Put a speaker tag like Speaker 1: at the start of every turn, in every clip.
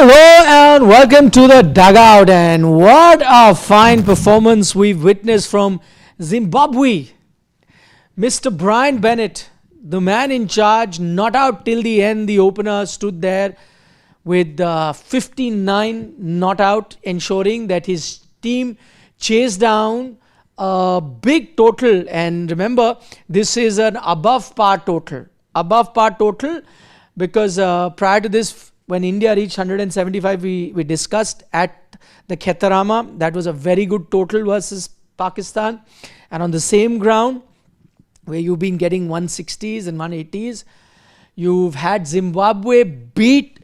Speaker 1: Hello and welcome to the dugout, and what a fine performance we've witnessed from Zimbabwe. Mr. Brian Bennett, the man in charge, not out till the end. The opener stood there with 59 not out, ensuring that his team chased down a big total. And remember, this is an above par total because prior to this, when India reached 175, we discussed at the Khetarama. That was a very good total versus Pakistan. And on the same ground, where you've been getting 160s and 180s, you've had Zimbabwe beat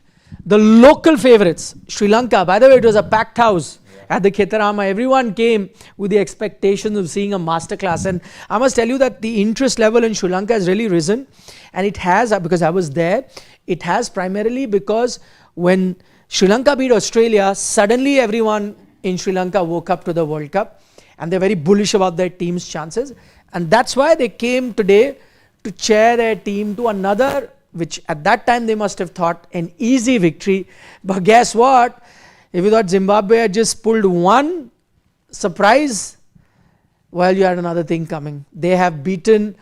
Speaker 1: the local favourites, Sri Lanka. By the way, it was a packed house at the Khetarama. Everyone came with the expectations of seeing a masterclass. And I must tell you that the interest level in Sri Lanka has really risen. And it has, because I was there, it has primarily because when Sri Lanka beat Australia, suddenly everyone in Sri Lanka woke up to the World Cup and they're very bullish about their team's chances. And that's why they came today to cheer their team to another, which at that time they must have thought an easy victory. But guess what? If you thought Zimbabwe had just pulled one surprise, well, you had another thing coming. They have beaten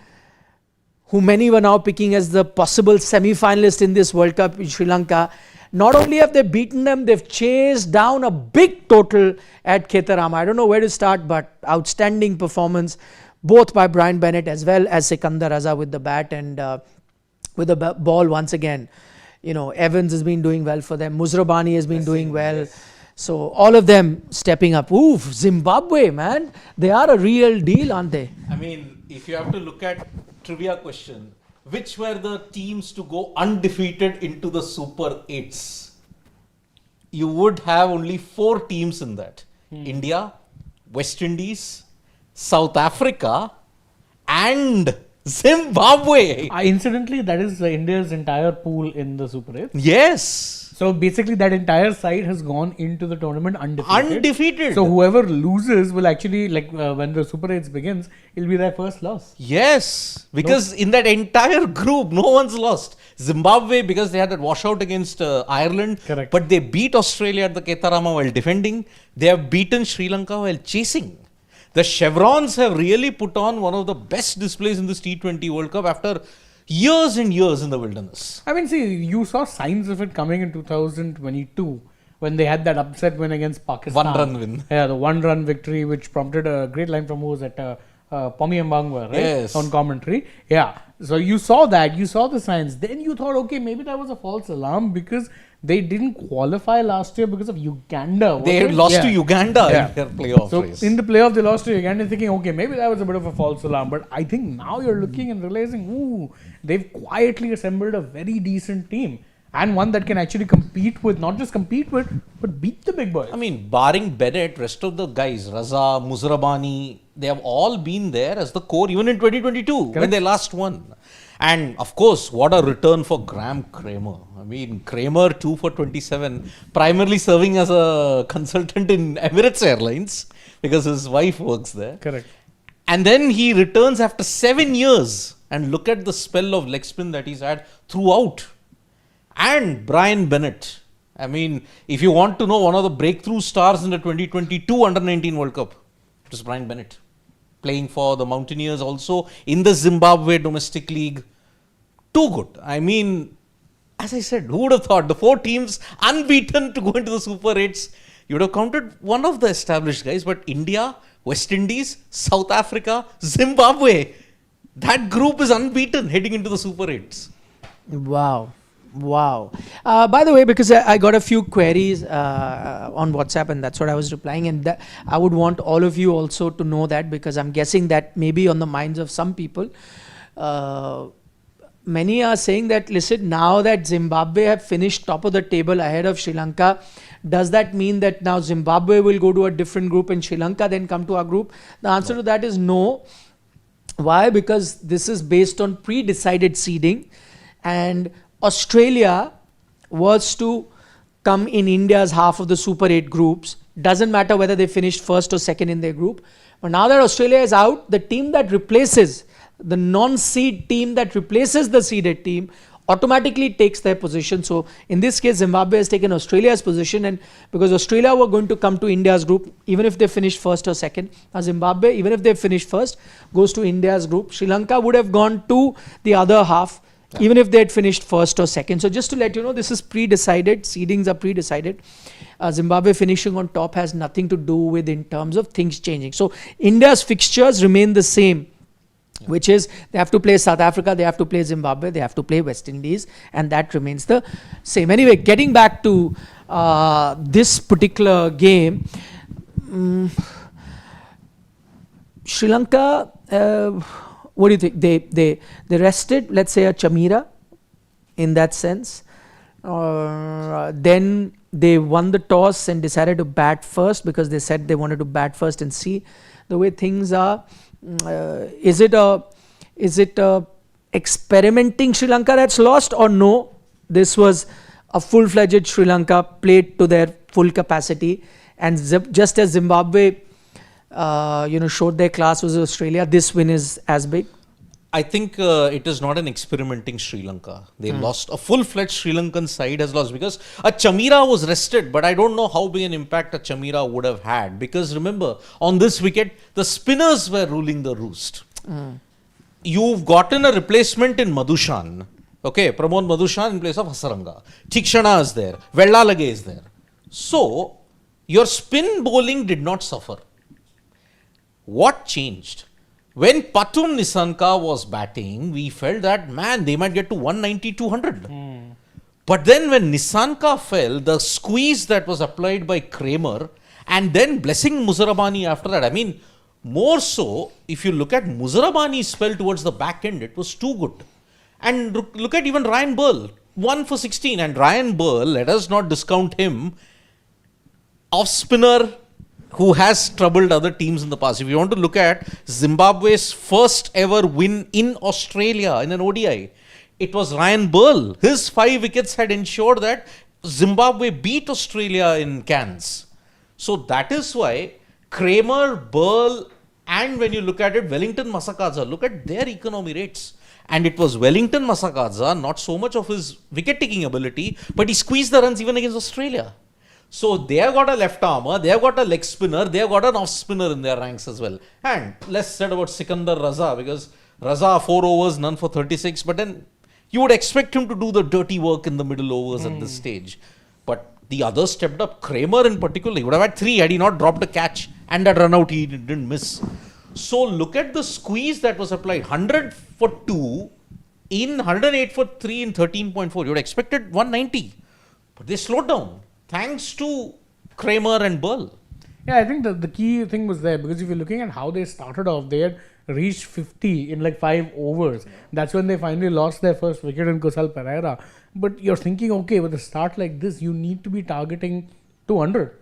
Speaker 1: who many were now picking as the possible semi-finalist in this World Cup in Sri Lanka. Not only have they beaten them, they've chased down a big total at Khetarama. I don't know where to start, but outstanding performance, both by Brian Bennett as well as Sikandar Raza with the bat and with the ball once again. You know, Evans has been doing well for them. Muzrabani has been doing well. Yes. So all of them stepping up. Oof, Zimbabwe, man. They are a real deal, aren't they?
Speaker 2: I mean, if you have to look at trivia question, which were the teams to go undefeated into the super-8s? You would have only 4 teams in that. India, West Indies, South Africa and Zimbabwe.
Speaker 3: Incidentally, that is India's entire pool in the Super 8.
Speaker 2: Yes.
Speaker 3: So basically that entire side has gone into the tournament undefeated. So whoever loses will actually, when the Super 8s begins, it'll be their first loss.
Speaker 2: Yes. Because in that entire group, no one's lost. Zimbabwe, because they had that washout against Ireland.
Speaker 3: Correct.
Speaker 2: But they beat Australia at the Khetarama while defending. They have beaten Sri Lanka while chasing. The Chevrons have really put on one of the best displays in this T20 World Cup after years and years in the wilderness.
Speaker 3: I mean, see, you saw signs of it coming in 2022 when they had that upset win against Pakistan.
Speaker 2: 1-run win.
Speaker 3: Yeah, the 1-run victory, which prompted a great line from who was at Pommy Mbangwa, right?
Speaker 2: Yes.
Speaker 3: On commentary. Yeah. So you saw that, you saw the signs. Then you thought, okay, maybe that was a false alarm because they didn't qualify last year because of Uganda.
Speaker 2: They had lost to Uganda in their playoff race.
Speaker 3: In the playoff, they lost to Uganda, thinking, okay, maybe that was a bit of a false alarm. But I think now you're looking and realizing, ooh, they've quietly assembled a very decent team. And one that can actually compete with, not just compete with, but beat the big boys.
Speaker 2: I mean, barring Bennett, rest of the guys, Raza, Muzrabani, they have all been there as the core even in 2022 when they last won. And of course, what a return for Graham Kramer. I mean, Kramer 2 for 27, primarily serving as a consultant in Emirates Airlines because his wife works there.
Speaker 3: Correct.
Speaker 2: And then he returns after 7 years, and look at the spell of leg spin that he's had throughout. And Brian Bennett. I mean, if you want to know one of the breakthrough stars in the 2022 Under-19 World Cup, it was Brian Bennett. Playing for the Mountaineers also in the Zimbabwe domestic league. Too good. I mean, as I said, who would have thought the 4 teams unbeaten to go into the Super 8s? You would have counted one of the established guys, but India, West Indies, South Africa, Zimbabwe. That group is unbeaten heading into the Super 8s.
Speaker 1: Wow. By the way, because I got a few queries on WhatsApp and that's what I was replying, and I would want all of you also to know that, because I'm guessing that maybe on the minds of some people. Many are saying that, listen, now that Zimbabwe have finished top of the table ahead of Sri Lanka, does that mean that now Zimbabwe will go to a different group and Sri Lanka then come to our group? The answer to that is no. Why? Because this is based on pre-decided seeding, and Australia was to come in India's half of the Super 8 groups. Doesn't matter whether they finished first or second in their group. But now that Australia is out, the team that replaces, the non-seed team that replaces the seeded team automatically takes their position. So in this case, Zimbabwe has taken Australia's position, and because Australia were going to come to India's group, even if they finished first or second, Zimbabwe, even if they finished first, goes to India's group. Sri Lanka would have gone to the other half, even if they had finished first or second. So just to let you know, this is pre-decided. Seedings are pre-decided. Zimbabwe finishing on top has nothing to do with in terms of things changing. So India's fixtures remain the same. Which is they have to play South Africa, they have to play Zimbabwe, they have to play West Indies, and that remains the same. Anyway, getting back to this particular game, Sri Lanka, what do you think? They rested, let's say, a Chamira in that sense. Then they won the toss and decided to bat first because they said they wanted to bat first and see the way things are. Is it a experimenting Sri Lanka that's lost, or no? This was a full-fledged Sri Lanka played to their full capacity, and just as Zimbabwe, showed their class with Australia, this win is as big.
Speaker 2: I think it is not an experimenting Sri Lanka. They lost. A full-fledged Sri Lankan side has lost because a Chamira was rested, but I don't know how big an impact a Chamira would have had, because remember, on this wicket, the spinners were ruling the roost. You've gotten a replacement in Madhushan. Okay, Pramod Madhushan in place of Hasaranga. Thikshana is there. Vellalage is there. So, your spin bowling did not suffer. What changed? When Pathum Nissanka was batting, we felt that, man, they might get to 190, 200. But then when Nissanka fell, the squeeze that was applied by Kramer, and then blessing Muzarabani after that, I mean, more so, if you look at Muzarabani's spell towards the back end, it was too good. And look at even Ryan Burl, 1 for 16. And Ryan Burl, let us not discount him, off spinner, who has troubled other teams in the past. If you want to look at Zimbabwe's first ever win in Australia in an ODI, it was Ryan Burl. His 5 wickets had ensured that Zimbabwe beat Australia in Cairns. So that is why Kramer, Burl, and when you look at it, Wellington Masakadza, look at their economy rates. And it was Wellington Masakadza, not so much of his wicket-taking ability, but he squeezed the runs even against Australia. So they have got a left armer, they have got a leg spinner, they have got an off spinner in their ranks as well. And less said about Sikandar Raza, because Raza 4 overs, none for 36, but then you would expect him to do the dirty work in the middle overs at this stage. But the others stepped up. Kramer in particular, he would have had 3 had he not dropped a catch, and that run out he didn't miss. So look at the squeeze that was applied. 100 for 2 in 108 for 3 in 13.4. You would have expected 190, but they slowed down. Thanks to Kramer and Burl.
Speaker 3: Yeah, I think the key thing was there, because if you're looking at how they started off, they had reached 50 in like 5 overs. That's when they finally lost their first wicket in Kusal Pereira. But you're thinking, okay, with a start like this, you need to be targeting 200.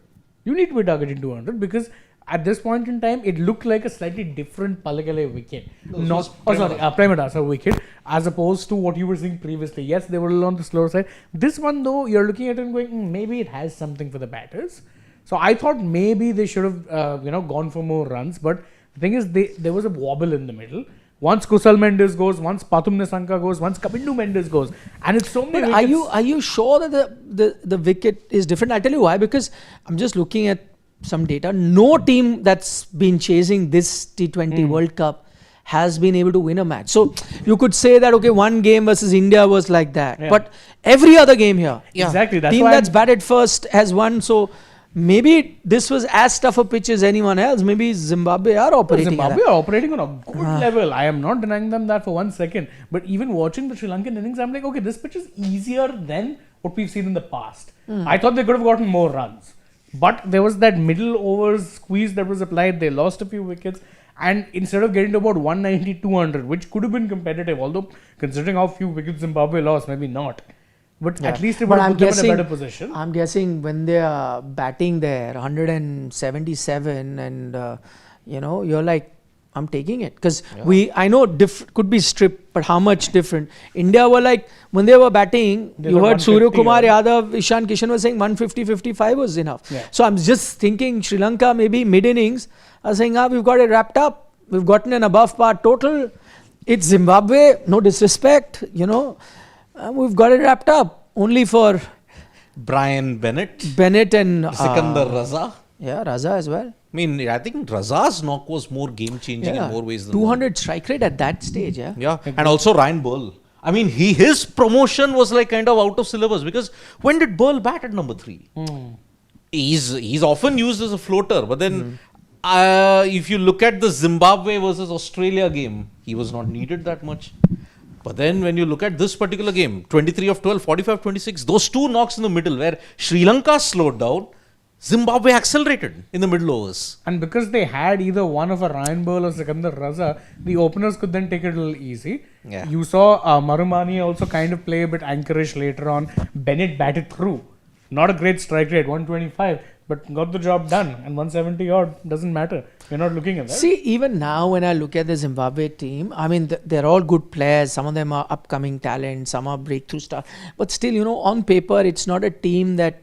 Speaker 3: You need to be targeting 200 because at this point in time, it looked like a slightly different Palagale wicket. Premadasa wicket, as opposed to what you were seeing previously. Yes, they were a little on the slower side. This one, though, you're looking at it and going, maybe it has something for the batters. So I thought maybe they should have, gone for more runs. But the thing is, there was a wobble in the middle. Once Kusal Mendes goes, once Pathum Nissanka goes, once Kabindu Mendes goes, and it's so many.
Speaker 1: But are you sure that the wicket is different? I'll tell you why. Because I'm just looking at some data. No team that's been chasing this T20 World Cup has been able to win a match. So you could say that, okay, one game versus India was like that. Yeah. But every other game here,
Speaker 3: exactly. That's
Speaker 1: team that's batted first has won. So maybe this was as tough a pitch as anyone else. Maybe Zimbabwe are operating.
Speaker 3: Zimbabwe are operating on a good level. I am not denying them that for 1 second. But even watching the Sri Lankan innings, I'm like, okay, this pitch is easier than what we've seen in the past. I thought they could have gotten more runs. But there was that middle overs squeeze that was applied. They lost a few wickets. And instead of getting to about 190, 200, which could have been competitive, although considering how few wickets Zimbabwe lost, maybe not. But at least it would have put them in a better position.
Speaker 1: I'm guessing when they are batting there, 177, and you're like, I'm taking it. Because I know could be stripped, but how much different? India were like, when they were batting, you heard Surya Kumar Yadav, Ishan Kishan was saying 150, 55 was enough. Yeah. So I'm just thinking Sri Lanka, maybe mid-innings, are saying, we've got it wrapped up. We've gotten an above par total. It's Zimbabwe, no disrespect, We've got it wrapped up. Only for
Speaker 2: Brian Bennett,
Speaker 1: Bennett and
Speaker 2: Sikandar, Raza.
Speaker 1: Yeah, Raza as well.
Speaker 2: I mean, I think Raza's knock was more game-changing in more ways than
Speaker 1: 200 strike rate at that stage, yeah.
Speaker 2: Yeah, and also Ryan Burl. I mean, his promotion was like kind of out of syllabus because when did Burl bat at number 3? He's often used as a floater, but then if you look at the Zimbabwe versus Australia game, he was not needed that much. But then when you look at this particular game, 23 of 12, 45-26, those two knocks in the middle where Sri Lanka slowed down, Zimbabwe accelerated in the middle overs.
Speaker 3: And because they had either one of a Ryan Burl or Sikandar Raza, the openers could then take it a little easy.
Speaker 2: Yeah.
Speaker 3: You saw Marumani also kind of play a bit anchorish later on. Bennett batted through. Not a great strike rate, 125, but got the job done. And 170 odd doesn't matter. We're not looking at that.
Speaker 1: See, even now when I look at the Zimbabwe team, I mean, they're all good players. Some of them are upcoming talent, some are breakthrough stars. But still, on paper, it's not a team that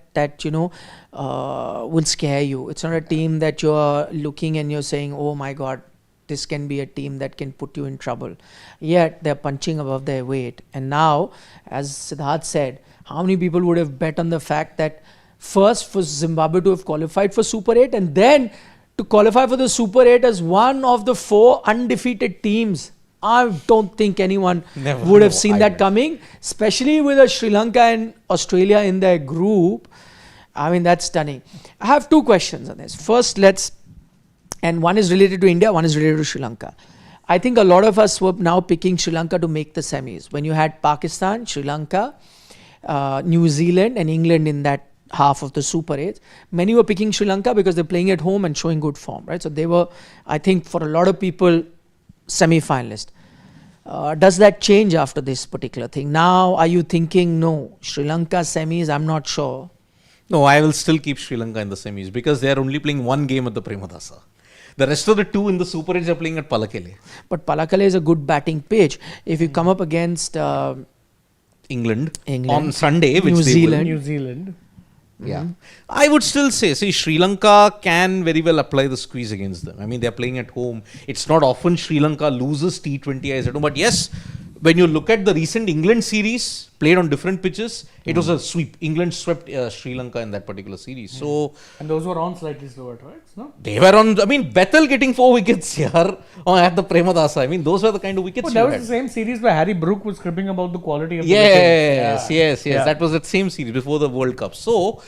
Speaker 1: will scare you. It's not a team that you're looking and you're saying, oh my God, this can be a team that can put you in trouble. Yet, they're punching above their weight. And now, as Siddharth said, how many people would have bet on the fact that first for Zimbabwe to have qualified for Super 8 and then to qualify for the Super 8 as one of the 4 undefeated teams? I don't think anyone would have seen that coming, especially with a Sri Lanka and Australia in their group. I mean, that's stunning. I have 2 questions on this. First, and one is related to India, one is related to Sri Lanka. I think a lot of us were now picking Sri Lanka to make the semis. When you had Pakistan, Sri Lanka, New Zealand and England in that half of the Super 8, many were picking Sri Lanka because they're playing at home and showing good form, right? So they were, I think, for a lot of people, semi-finalist. Does that change after this particular thing? Now, are you thinking, no, Sri Lanka semis, I'm not sure.
Speaker 2: No, I will still keep Sri Lanka in the semis because they are only playing one game at the Premadasa. The rest of the 2 in the Super 8 are playing at Palakele.
Speaker 1: But Palakele is a good batting pitch. If you come up against
Speaker 2: England on Sunday, which
Speaker 1: New Zealand.
Speaker 3: New Zealand.
Speaker 2: Yeah. I would still say, Sri Lanka can very well apply the squeeze against them. I mean, they're playing at home. It's not often Sri Lanka loses T20Is at home. But yes, when you look at the recent England series, played on different pitches, it was a sweep. England swept Sri Lanka in that particular series. So,
Speaker 3: and those were on slightly slower tracks, no?
Speaker 2: They were on, I mean, Bethel getting 4 wickets here at the Premadasa. I mean, those were the kind of wickets
Speaker 3: that was the same series where Harry Brook was cribbing about the quality of the
Speaker 2: Yes. That was that same series before the World Cup. So,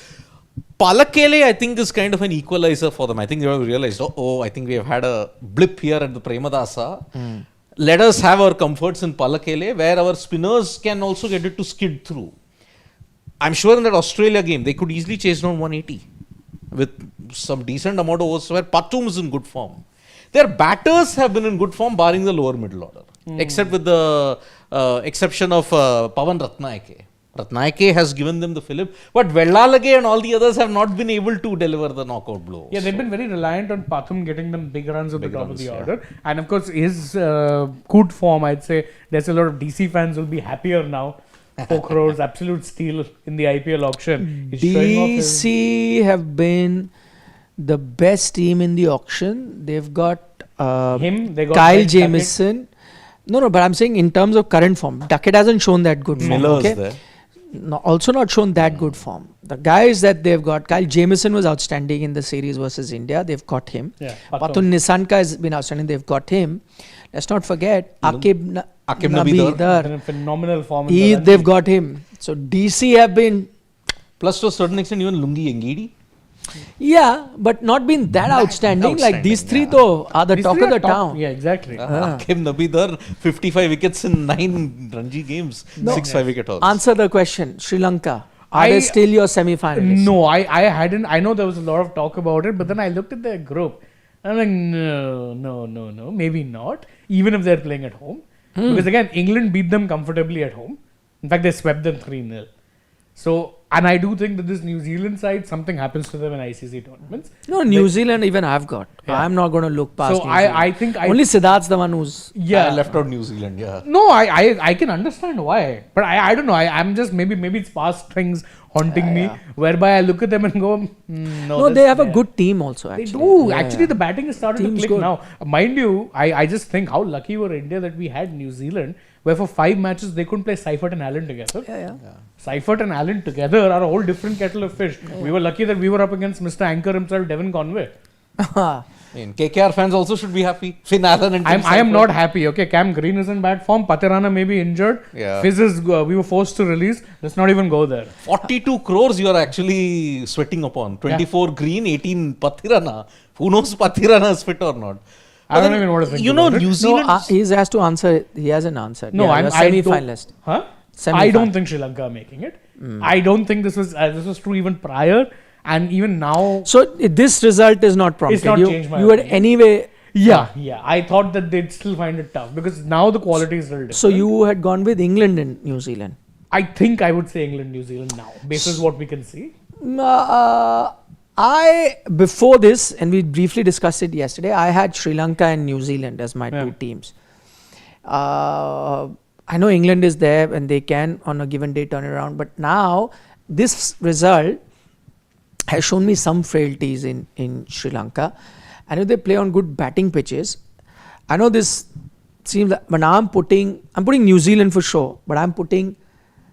Speaker 2: Palakele, I think, is kind of an equalizer for them. I think they have realized, I think we have had a blip here at the Premadasa. Let us have our comforts in Palakele, where our spinners can also get it to skid through. I'm sure in that Australia game, they could easily chase down 180 with some decent amount of overs where Patum is in good form. Their batters have been in good form, barring the lower middle order, except with the exception of Pawan Ratnaike. Ratnaike has given them the fillip, but Vellalage and all the others have not been able to deliver the knockout blow.
Speaker 3: Yeah, they've been very reliant on Pathum getting them big runs at the top of the order. And of course, his good form, I'd say, there's a lot of DC fans will be happier now. 4 crores, absolute steal in the IPL auction.
Speaker 1: DC have been the best team in the auction. They've got
Speaker 3: they got
Speaker 1: Kyle Jamieson. No, but I'm saying in terms of current form, Duckett hasn't shown that good form.
Speaker 2: Miller's there.
Speaker 1: No, also not shown that good form. The guys that they've got, Kyle Jamieson was outstanding in the series versus India. They've got him.
Speaker 3: Yeah,
Speaker 1: Pathum Nissanka has been outstanding. They've got him. Let's not forget Akib
Speaker 2: Nabidar.
Speaker 3: In phenomenal form.
Speaker 1: They've got him. So DC have been...
Speaker 2: Plus to a certain extent even Lungi Engidi.
Speaker 1: Yeah, but not been that outstanding. Like these 3 though are the talk of the town.
Speaker 3: Yeah, exactly.
Speaker 2: Akim Nabidar, 55 wickets in 9 Ranji games, 6 wicket hauls.
Speaker 1: Answer the question. Sri Lanka. Are they still your semi-finalists?
Speaker 3: No, I hadn't. I know there was a lot of talk about it, but then I looked at their group. I'm like, no, maybe not. Even if they're playing at home. Because again, England beat them comfortably at home. In fact, they swept them 3-0. So, and I do think that this New Zealand side, something happens to them in ICC tournaments.
Speaker 1: No, New Zealand even I've got. Yeah. I'm not going to look past
Speaker 3: New Zealand. I think...
Speaker 1: Only Siddharth's the one who's...
Speaker 2: Yeah, I left out New Zealand,
Speaker 3: No, I can understand why. But I don't know. I'm just... Maybe it's past things haunting me. Whereby I look at them and go...
Speaker 1: No, they have a good team also, actually.
Speaker 3: They do. Actually, the batting is starting to click now. Mind you, I just think how lucky were India that we had New Zealand. where for 5 matches they couldn't play Seifert and Allen together.
Speaker 1: Yeah.
Speaker 3: Seifert and Allen together are a whole different kettle of fish. We were lucky that we were up against Mr. Anchor himself, Devon Conway.
Speaker 2: I mean, KKR fans also should be happy. Finn Allen and
Speaker 3: I am not happy. Okay, Cam Green is in bad form. Patirana may be injured.
Speaker 2: Yeah.
Speaker 3: Fizz is, we were forced to release. Let's not even go there.
Speaker 2: 42 crores you are actually sweating upon. 24 Green, 18 Patirana. Who knows Patirana is fit or not?
Speaker 3: I don't even want to think
Speaker 2: You know,
Speaker 3: about it.
Speaker 2: New Zealand...
Speaker 1: he has to answer. He hasn't answered.
Speaker 3: No,
Speaker 1: you're semi-finalist.
Speaker 3: Huh?
Speaker 1: Semi-final.
Speaker 3: I don't think Sri Lanka are making it. I don't think this was true even prior, and even now.
Speaker 1: So this result is not prompted.
Speaker 3: It's not changed my
Speaker 1: You had
Speaker 3: opinion.
Speaker 1: anyway.
Speaker 3: Yeah. I thought that they'd still find it tough because now the quality is still different.
Speaker 1: So you had gone with England and New Zealand.
Speaker 3: I think I would say England, New Zealand now, based on what we can see.
Speaker 1: Before this, and we briefly discussed it yesterday, I had Sri Lanka and New Zealand as my two teams. I know England is there and they can on a given day turn it around, but now this result has shown me some frailties in Sri Lanka. I know they play on good batting pitches. I know this seems like, but now I'm putting New Zealand for sure, but I'm putting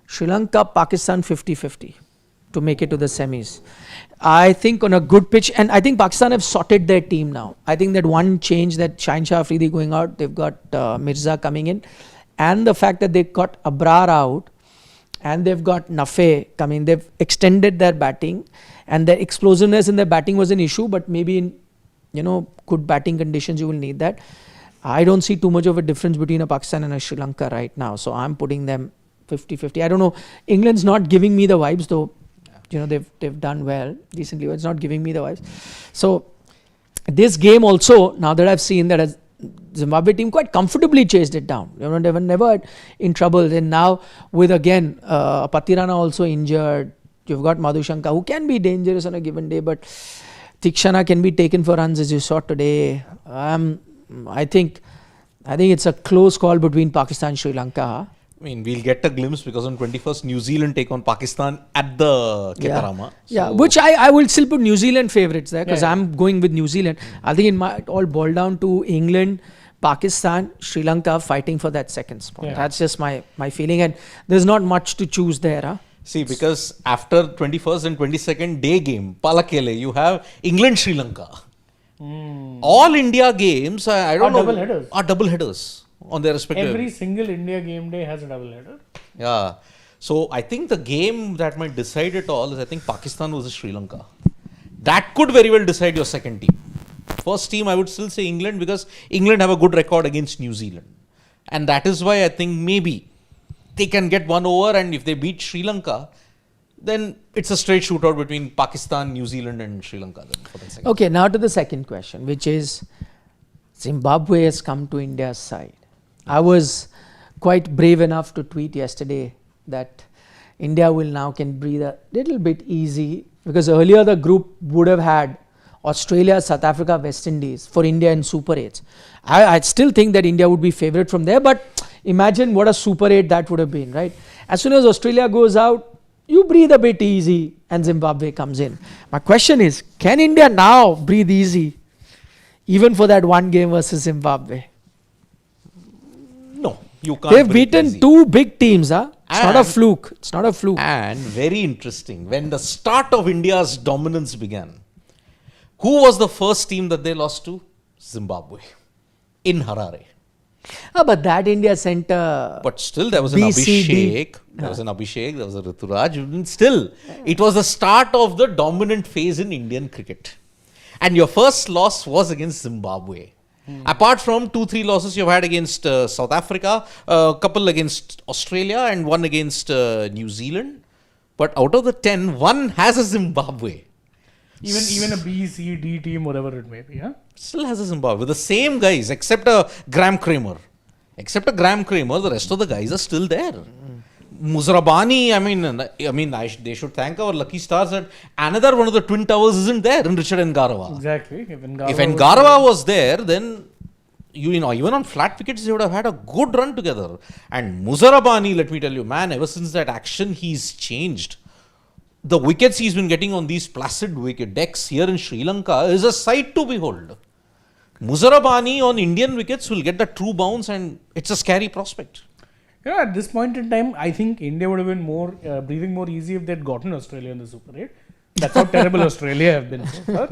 Speaker 1: Sri Lanka, Pakistan 50-50 to make it to the semis. I think on a good pitch, and I think Pakistan have sorted their team now. I think that one change, that Shaheen Shah Afridi going out, they've got Mirza coming in, and the fact that they got Abrar out and they've got Nafe coming, they've extended their batting, and their explosiveness in their batting was an issue, but maybe in good batting conditions you will need that. I don't see too much of a difference between a Pakistan and a Sri Lanka right now, so I'm putting them 50-50. I don't know, England's not giving me the vibes though. They've done well recently, but it's not giving me the vibes. So this game also, now that I've seen that Zimbabwe team quite comfortably chased it down. They were never in trouble. And now with again Patirana also injured, you've got Madhushanka who can be dangerous on a given day, but Tikshana can be taken for runs as you saw today. I think it's a close call between Pakistan and Sri Lanka.
Speaker 2: I mean, we'll get a glimpse because on 21st, New Zealand take on Pakistan at the Ketarama.
Speaker 1: Yeah, which I will still put New Zealand favourites there because I'm going with New Zealand. I think it might all boil down to England, Pakistan, Sri Lanka fighting for that second spot.
Speaker 3: Yeah.
Speaker 1: That's just my feeling, and there's not much to choose there. Huh?
Speaker 2: See, because after 21st and 22nd day game, Palakele, you have England, Sri Lanka. All India games, I don't know, are double headers on their respective.
Speaker 3: Every single India game day has a double header.
Speaker 2: Yeah. So I think the game that might decide it all is I think Pakistan versus Sri Lanka. That could very well decide your second team. First team I would still say England because England have a good record against New Zealand. And that is why I think maybe they can get one over, and if they beat Sri Lanka, then it's a straight shootout between Pakistan, New Zealand and Sri Lanka. Then for the second.
Speaker 1: Okay, now to the second question, which is Zimbabwe has come to India's side. I was quite brave enough to tweet yesterday that India will now can breathe a little bit easy because earlier the group would have had Australia, South Africa, West Indies for India in Super 8s. I still think that India would be favourite from there, but imagine what a Super 8 that would have been, right? As soon as Australia goes out, you breathe a bit easy and Zimbabwe comes in. My question is, can India now breathe easy even for that one game versus Zimbabwe?
Speaker 2: No, you can't.
Speaker 1: They've beaten
Speaker 2: easy.
Speaker 1: two big teams. It's not a fluke. It's not a fluke.
Speaker 2: And very interesting, when the start of India's dominance began, who was the first team that they lost to? Zimbabwe. In Harare.
Speaker 1: But that India centre.
Speaker 2: But still there was an
Speaker 1: BCD.
Speaker 2: Abhishek, there was a Rituraj. And still, it was the start of the dominant phase in Indian cricket. And your first loss was against Zimbabwe. Apart from 2-3 losses you've had against South Africa, a couple against Australia and one against New Zealand. But out of the 10, one has a Zimbabwe.
Speaker 3: Even a B, C, D team, whatever it may be, huh?
Speaker 2: Still has a Zimbabwe. The same guys, except a Graham Kramer. The rest of the guys are still there. Muzrabani, they should thank our lucky stars that another one of the Twin Towers isn't there in Richard Ngarava.
Speaker 3: Exactly.
Speaker 2: If Ngarava was there, then even on flat wickets, they would have had a good run together. And Muzrabani, let me tell you, man, ever since that action, he's changed. The wickets he's been getting on these placid wicket decks here in Sri Lanka is a sight to behold. Muzrabani on Indian wickets will get the true bounce, and it's a scary prospect.
Speaker 3: At this point in time, I think India would have been more breathing more easy if they'd gotten Australia in the Super 8. That's how terrible Australia have been so far.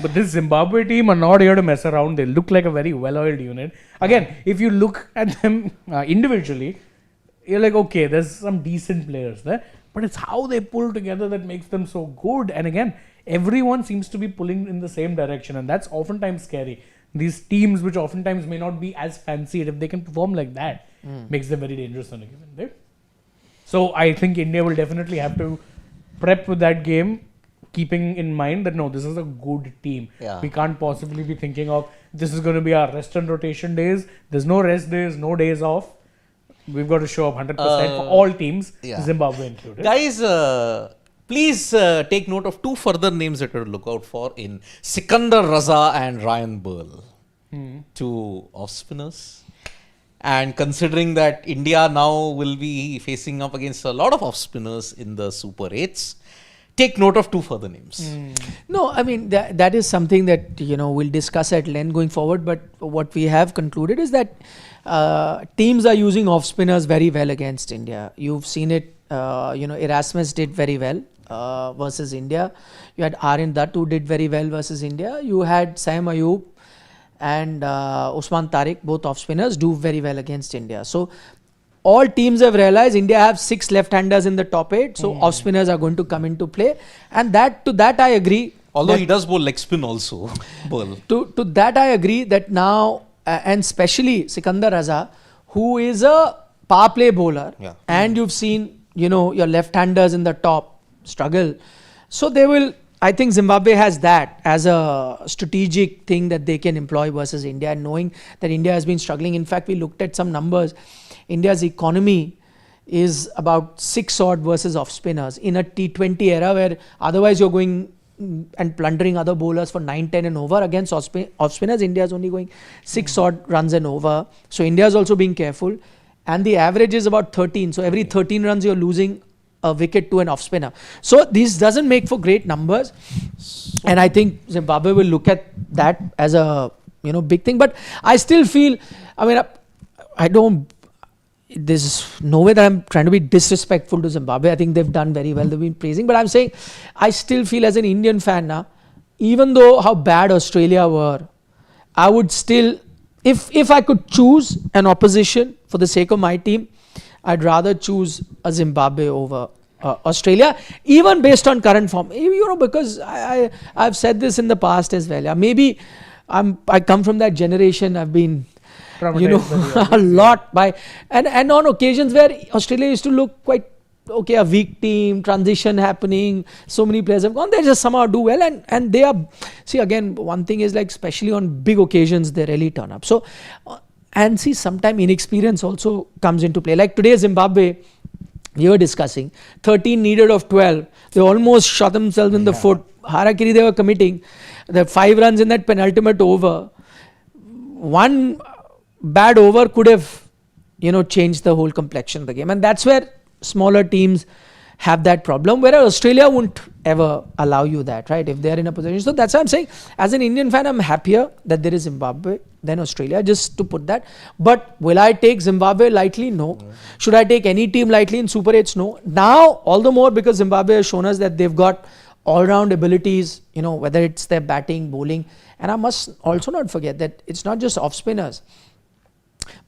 Speaker 3: But this Zimbabwe team are not here to mess around. They look like a very well-oiled unit. Again, if you look at them individually, you're like, okay, there's some decent players there. But it's how they pull together that makes them so good. And again, everyone seems to be pulling in the same direction. And that's oftentimes scary. These teams, which oftentimes may not be as fancy, if they can perform like that, makes them very dangerous on a given day. So I think India will definitely have to prep with that game, keeping in mind that no, this is a good team.
Speaker 2: Yeah.
Speaker 3: We can't possibly be thinking of this is going to be our rest and rotation days. There's no rest days, no days off. We've got to show up 100% for all teams, Zimbabwe included.
Speaker 2: Guys, please take note of two further names that you look out for in Sikandar, Raza and Ryan Burl. Two off spinners. And considering that India now will be facing up against a lot of off spinners in the Super 8s, take note of two further names.
Speaker 1: No, I mean, that is something that, we'll discuss at length going forward. But what we have concluded is that teams are using off spinners very well against India. You've seen it, Erasmus did very well versus India. You had Aryan Dutt who did very well versus India. You had Saim Ayub and Usman Tariq, both off spinners, do very well against India. So all teams have realized India have 6 left-handers in the top 8, so off spinners are going to come into play, and to that I agree.
Speaker 2: Although he does bowl leg spin also, Burl.
Speaker 1: To that I agree that now, and especially Sikandar Raza, who is a power play bowler, and you've seen your left-handers in the top struggle, so they will. I think Zimbabwe has that as a strategic thing that they can employ versus India, and knowing that India has been struggling. In fact, we looked at some numbers. India's economy is about 6 odd versus off spinners in a T20 era where otherwise you're going and plundering other bowlers for 9, 10 and over. Against off spinners, India is only going 6 odd runs and over. So India is also being careful, and the average is about 13. So every 13 runs you're losing a wicket to an off spinner. So this doesn't make for great numbers, and I think Zimbabwe will look at that as a big thing. But I still feel, I don't. There's no way that I'm trying to be disrespectful to Zimbabwe. I think they've done very well. They've been praising, but I'm saying I still feel as an Indian fan now, even though how bad Australia were, I would still, if I could choose an opposition for the sake of my team, I'd rather choose a Zimbabwe over Australia, even based on current form. Because I've said this in the past as well. Maybe I come from that generation. I've been a lot by and on occasions where Australia used to look quite okay, a weak team, transition happening, so many players have gone, they just somehow do well, and they are, see again, one thing is like especially on big occasions they really turn up. So and see, sometimes inexperience also comes into play. Like today Zimbabwe, we were discussing 13 needed of 12, they almost shot themselves in the foot. Harakiri they were committing, the 5 runs in that penultimate over, one bad over could have changed the whole complexion of the game, and that's where smaller teams have that problem, whereas Australia won't ever allow you that, right, if they're in a position. So that's why I'm saying, as an Indian fan, I'm happier that there is Zimbabwe than Australia, just to put that. But will I take Zimbabwe lightly? No. Should I take any team lightly in Super 8s? No. Now, all the more because Zimbabwe has shown us that they've got all-round abilities, whether it's their batting, bowling, and I must also not forget that it's not just off-spinners.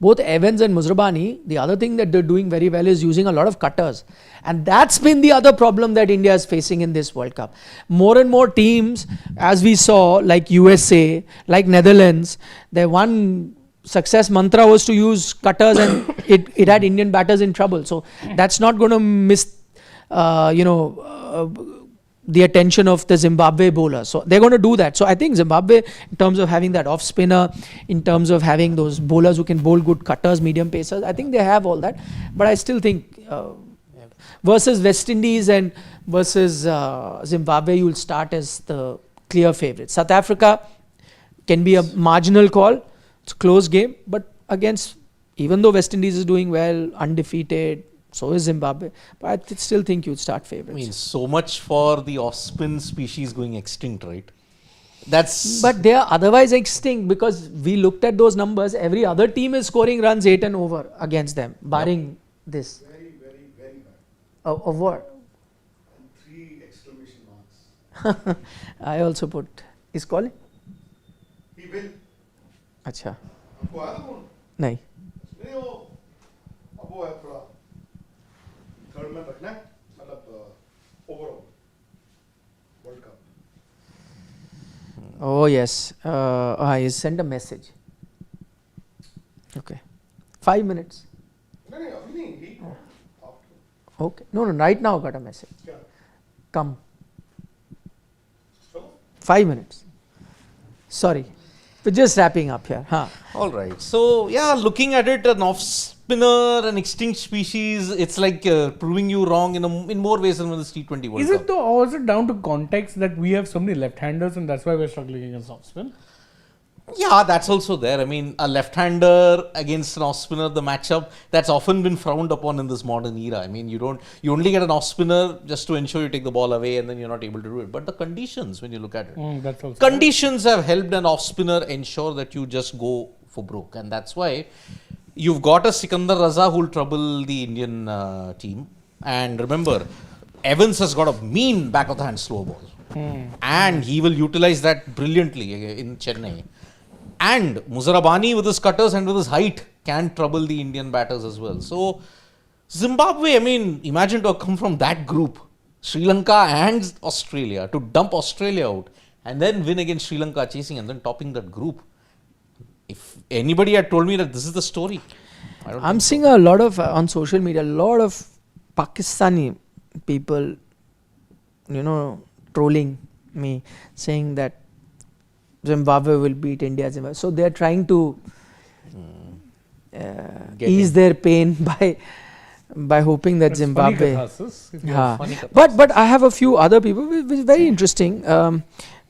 Speaker 1: Both Evans and Muzrabani, the other thing that they're doing very well is using a lot of cutters. And that's been the other problem that India is facing in this World Cup. More and more teams, as we saw, like USA, like Netherlands, their one success mantra was to use cutters, and it had Indian batters in trouble. So that's not going to miss, the attention of the Zimbabwe bowlers. So they're going to do that. So I think Zimbabwe, in terms of having that off spinner, in terms of having those bowlers who can bowl good cutters, medium pacers, I think they have all that. But I still think versus West Indies and versus Zimbabwe, you'll start as the clear favourite. South Africa can be a marginal call. It's a close game, but against, even though West Indies is doing well, undefeated, so is Zimbabwe. But I still think you'd start favourites.
Speaker 2: I mean, so much for the off-spin species going extinct, right?
Speaker 1: But they are otherwise extinct, because we looked at those numbers. Every other team is scoring runs 8 and over against them, barring This.
Speaker 4: Very, very, very bad.
Speaker 1: Of what?
Speaker 4: And 3 exclamation marks.
Speaker 1: I also put. Is calling?
Speaker 4: He will.
Speaker 1: अच्छा.
Speaker 4: आपको आया था phone?
Speaker 1: नहीं.
Speaker 4: नहीं वो अब वो है थोड़ा थर्ड में रखना है मतलब overall world cup.
Speaker 1: Oh yes. He sent a message. Okay. 5 minutes.
Speaker 4: नहीं अभी नहीं he after.
Speaker 1: Okay. No, right now got a message.
Speaker 4: क्या?
Speaker 1: Come.
Speaker 4: चलो.
Speaker 1: 5 minutes. Sorry. We're just wrapping up here. Huh.
Speaker 2: All right. So, yeah, looking at it, an off spinner, an extinct species, it's like proving you wrong in more ways than with this T20 World
Speaker 3: Is
Speaker 2: Cup.
Speaker 3: it though, or is it down to context that we have so many left-handers and that's why we're struggling against off spin?
Speaker 2: Yeah, that's also there. I mean, a left-hander against an off-spinner, the matchup, that's often been frowned upon in this modern era. I mean, you only get an off-spinner just to ensure you take the ball away and then you're not able to do it. But the conditions, when you look at it,
Speaker 3: That's also
Speaker 2: conditions have helped an off-spinner ensure that you just go for broke. And that's why you've got a Sikandar Raza who'll trouble the Indian team. And remember, Evans has got a mean back of the hand slow ball. And he will utilize that brilliantly in Chennai. And Muzarabani with his cutters and with his height can trouble the Indian batters as well. So, Zimbabwe, I mean, imagine to have come from that group, Sri Lanka and Australia, to dump Australia out and then win against Sri Lanka chasing and then topping that group. If anybody had told me that this is the story,
Speaker 1: I'm seeing a lot of, on social media, a lot of Pakistani people, trolling me, saying that Zimbabwe will beat India. So they are trying to ease their pain by hoping that Zimbabwe. But I have a few other people which is very interesting.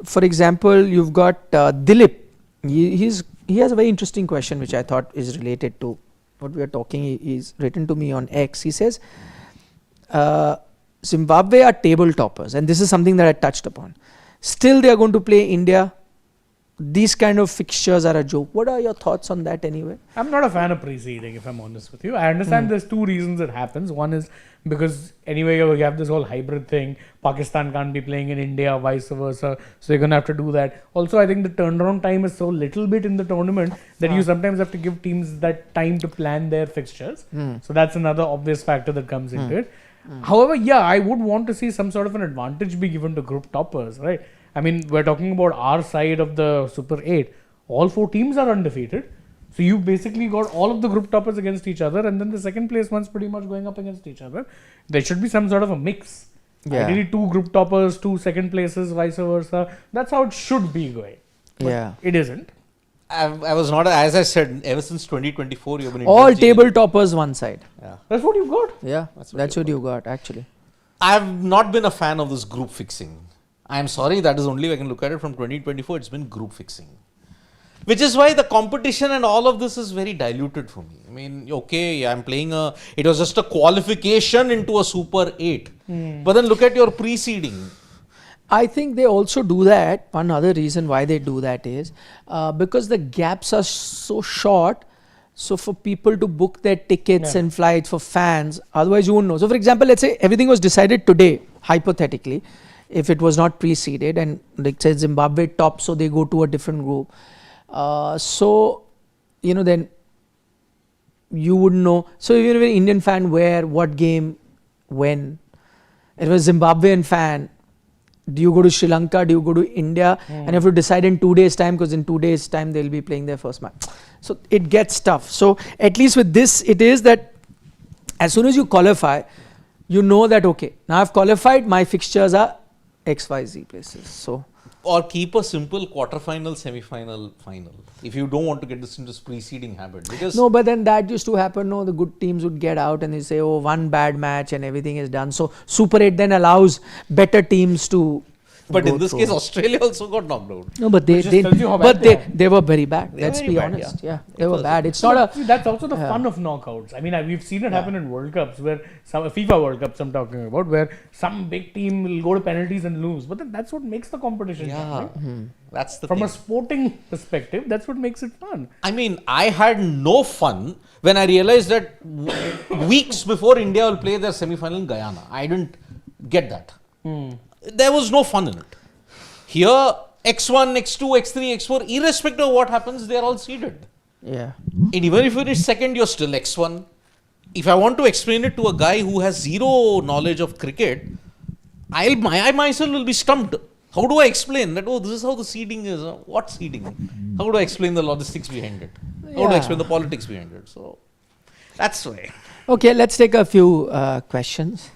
Speaker 1: For example, you've got Dilip. He has a very interesting question which I thought is related to what we are talking. He's written to me on X. He says, Zimbabwe are table toppers, and this is something that I touched upon. Still, they are going to play India. These kind of fixtures are a joke. What are your thoughts on that anyway?
Speaker 3: I'm not a fan of pre-seeding, if I'm honest with you. I understand there's 2 reasons it happens. One is because anyway you have this whole hybrid thing. Pakistan can't be playing in India, vice versa. So you're going to have to do that. Also, I think the turnaround time is so little bit in the tournament that you sometimes have to give teams that time to plan their fixtures. So that's another obvious factor that comes into it. However, yeah, I would want to see some sort of an advantage be given to group toppers, right? I mean, we're talking about our side of the Super-8. All 4 teams are undefeated. So you basically got all of the group toppers against each other, and then the second place ones pretty much going up against each other. There should be some sort of a mix.
Speaker 1: Yeah.
Speaker 3: Ideally 2 group toppers, 2 second places, vice versa. That's how it should be going. But
Speaker 1: Yeah.
Speaker 3: it isn't.
Speaker 2: I was not, as I said, ever since 2024, you've been
Speaker 1: All
Speaker 2: indulging in-
Speaker 1: table toppers one side.
Speaker 2: Yeah.
Speaker 3: That's what you got.
Speaker 1: Yeah, that's what you got actually.
Speaker 2: I've not been a fan of this group fixing. I'm sorry, that is only I can look at it from 2024. It's been group fixing. Which is why the competition and all of this is very diluted for me. I mean, okay, I'm playing it was just a qualification into a Super-8. But then look at your preceding.
Speaker 1: I think they also do that. One other reason why they do that is because the gaps are so short. So for people to book their tickets and flights for fans, otherwise you won't know. So for example, let's say everything was decided today, hypothetically, if it was not preceded, and like say Zimbabwe top, so they go to a different group. Then you would know. So even if an Indian fan, where, what game, when. If it was Zimbabwean fan, do you go to Sri Lanka, do you go to India, and you have to decide in 2 days time, because in 2 days time they'll be playing their first match. So it gets tough. So at least with this, it is that as soon as you qualify, you know that okay, now I've qualified, my fixtures are XYZ places. So
Speaker 2: Or keep a simple quarter-final, semi-final, final. If you don't want to get this into preceding habit. Because
Speaker 1: no, but then that used to happen. No, the good teams would get out and they say, oh, one bad match and everything is done. So Super-8 then allows better teams to
Speaker 2: But
Speaker 1: go
Speaker 2: in this
Speaker 1: through.
Speaker 2: case, Australia also got knocked out.
Speaker 1: No, but
Speaker 3: Which just tells you how bad
Speaker 1: they were very bad.
Speaker 2: They were
Speaker 1: Let's
Speaker 2: very
Speaker 1: be
Speaker 2: bad,
Speaker 1: honest.
Speaker 2: yeah.
Speaker 1: Yeah, they
Speaker 2: It
Speaker 1: were
Speaker 2: was-
Speaker 1: bad. It's not a.
Speaker 3: See, that's also the fun of knockouts. I mean, we've seen it happen in World Cups where some FIFA World Cups I'm talking about, where some big team will go to penalties and lose. But then that's what makes the competition fun.
Speaker 2: Yeah,
Speaker 3: Right?
Speaker 2: that's the
Speaker 3: From
Speaker 2: thing.
Speaker 3: a sporting perspective, that's what makes it fun.
Speaker 2: I mean, I had no fun when I realized that weeks before India will play their semi-final in Guyana. I didn't get that. There was no fun in it. Here, X1, X2, X3, X4, irrespective of what happens, they are all seeded.
Speaker 1: Yeah.
Speaker 2: And even if you finish second, you're still X1. If I want to explain it to a guy who has zero knowledge of cricket, I myself will be stumped. How do I explain that? Oh, this is how the seeding is. What seeding? How do I explain the logistics behind it? How do I explain the politics behind it? So that's why.
Speaker 1: Okay, let's take a few questions.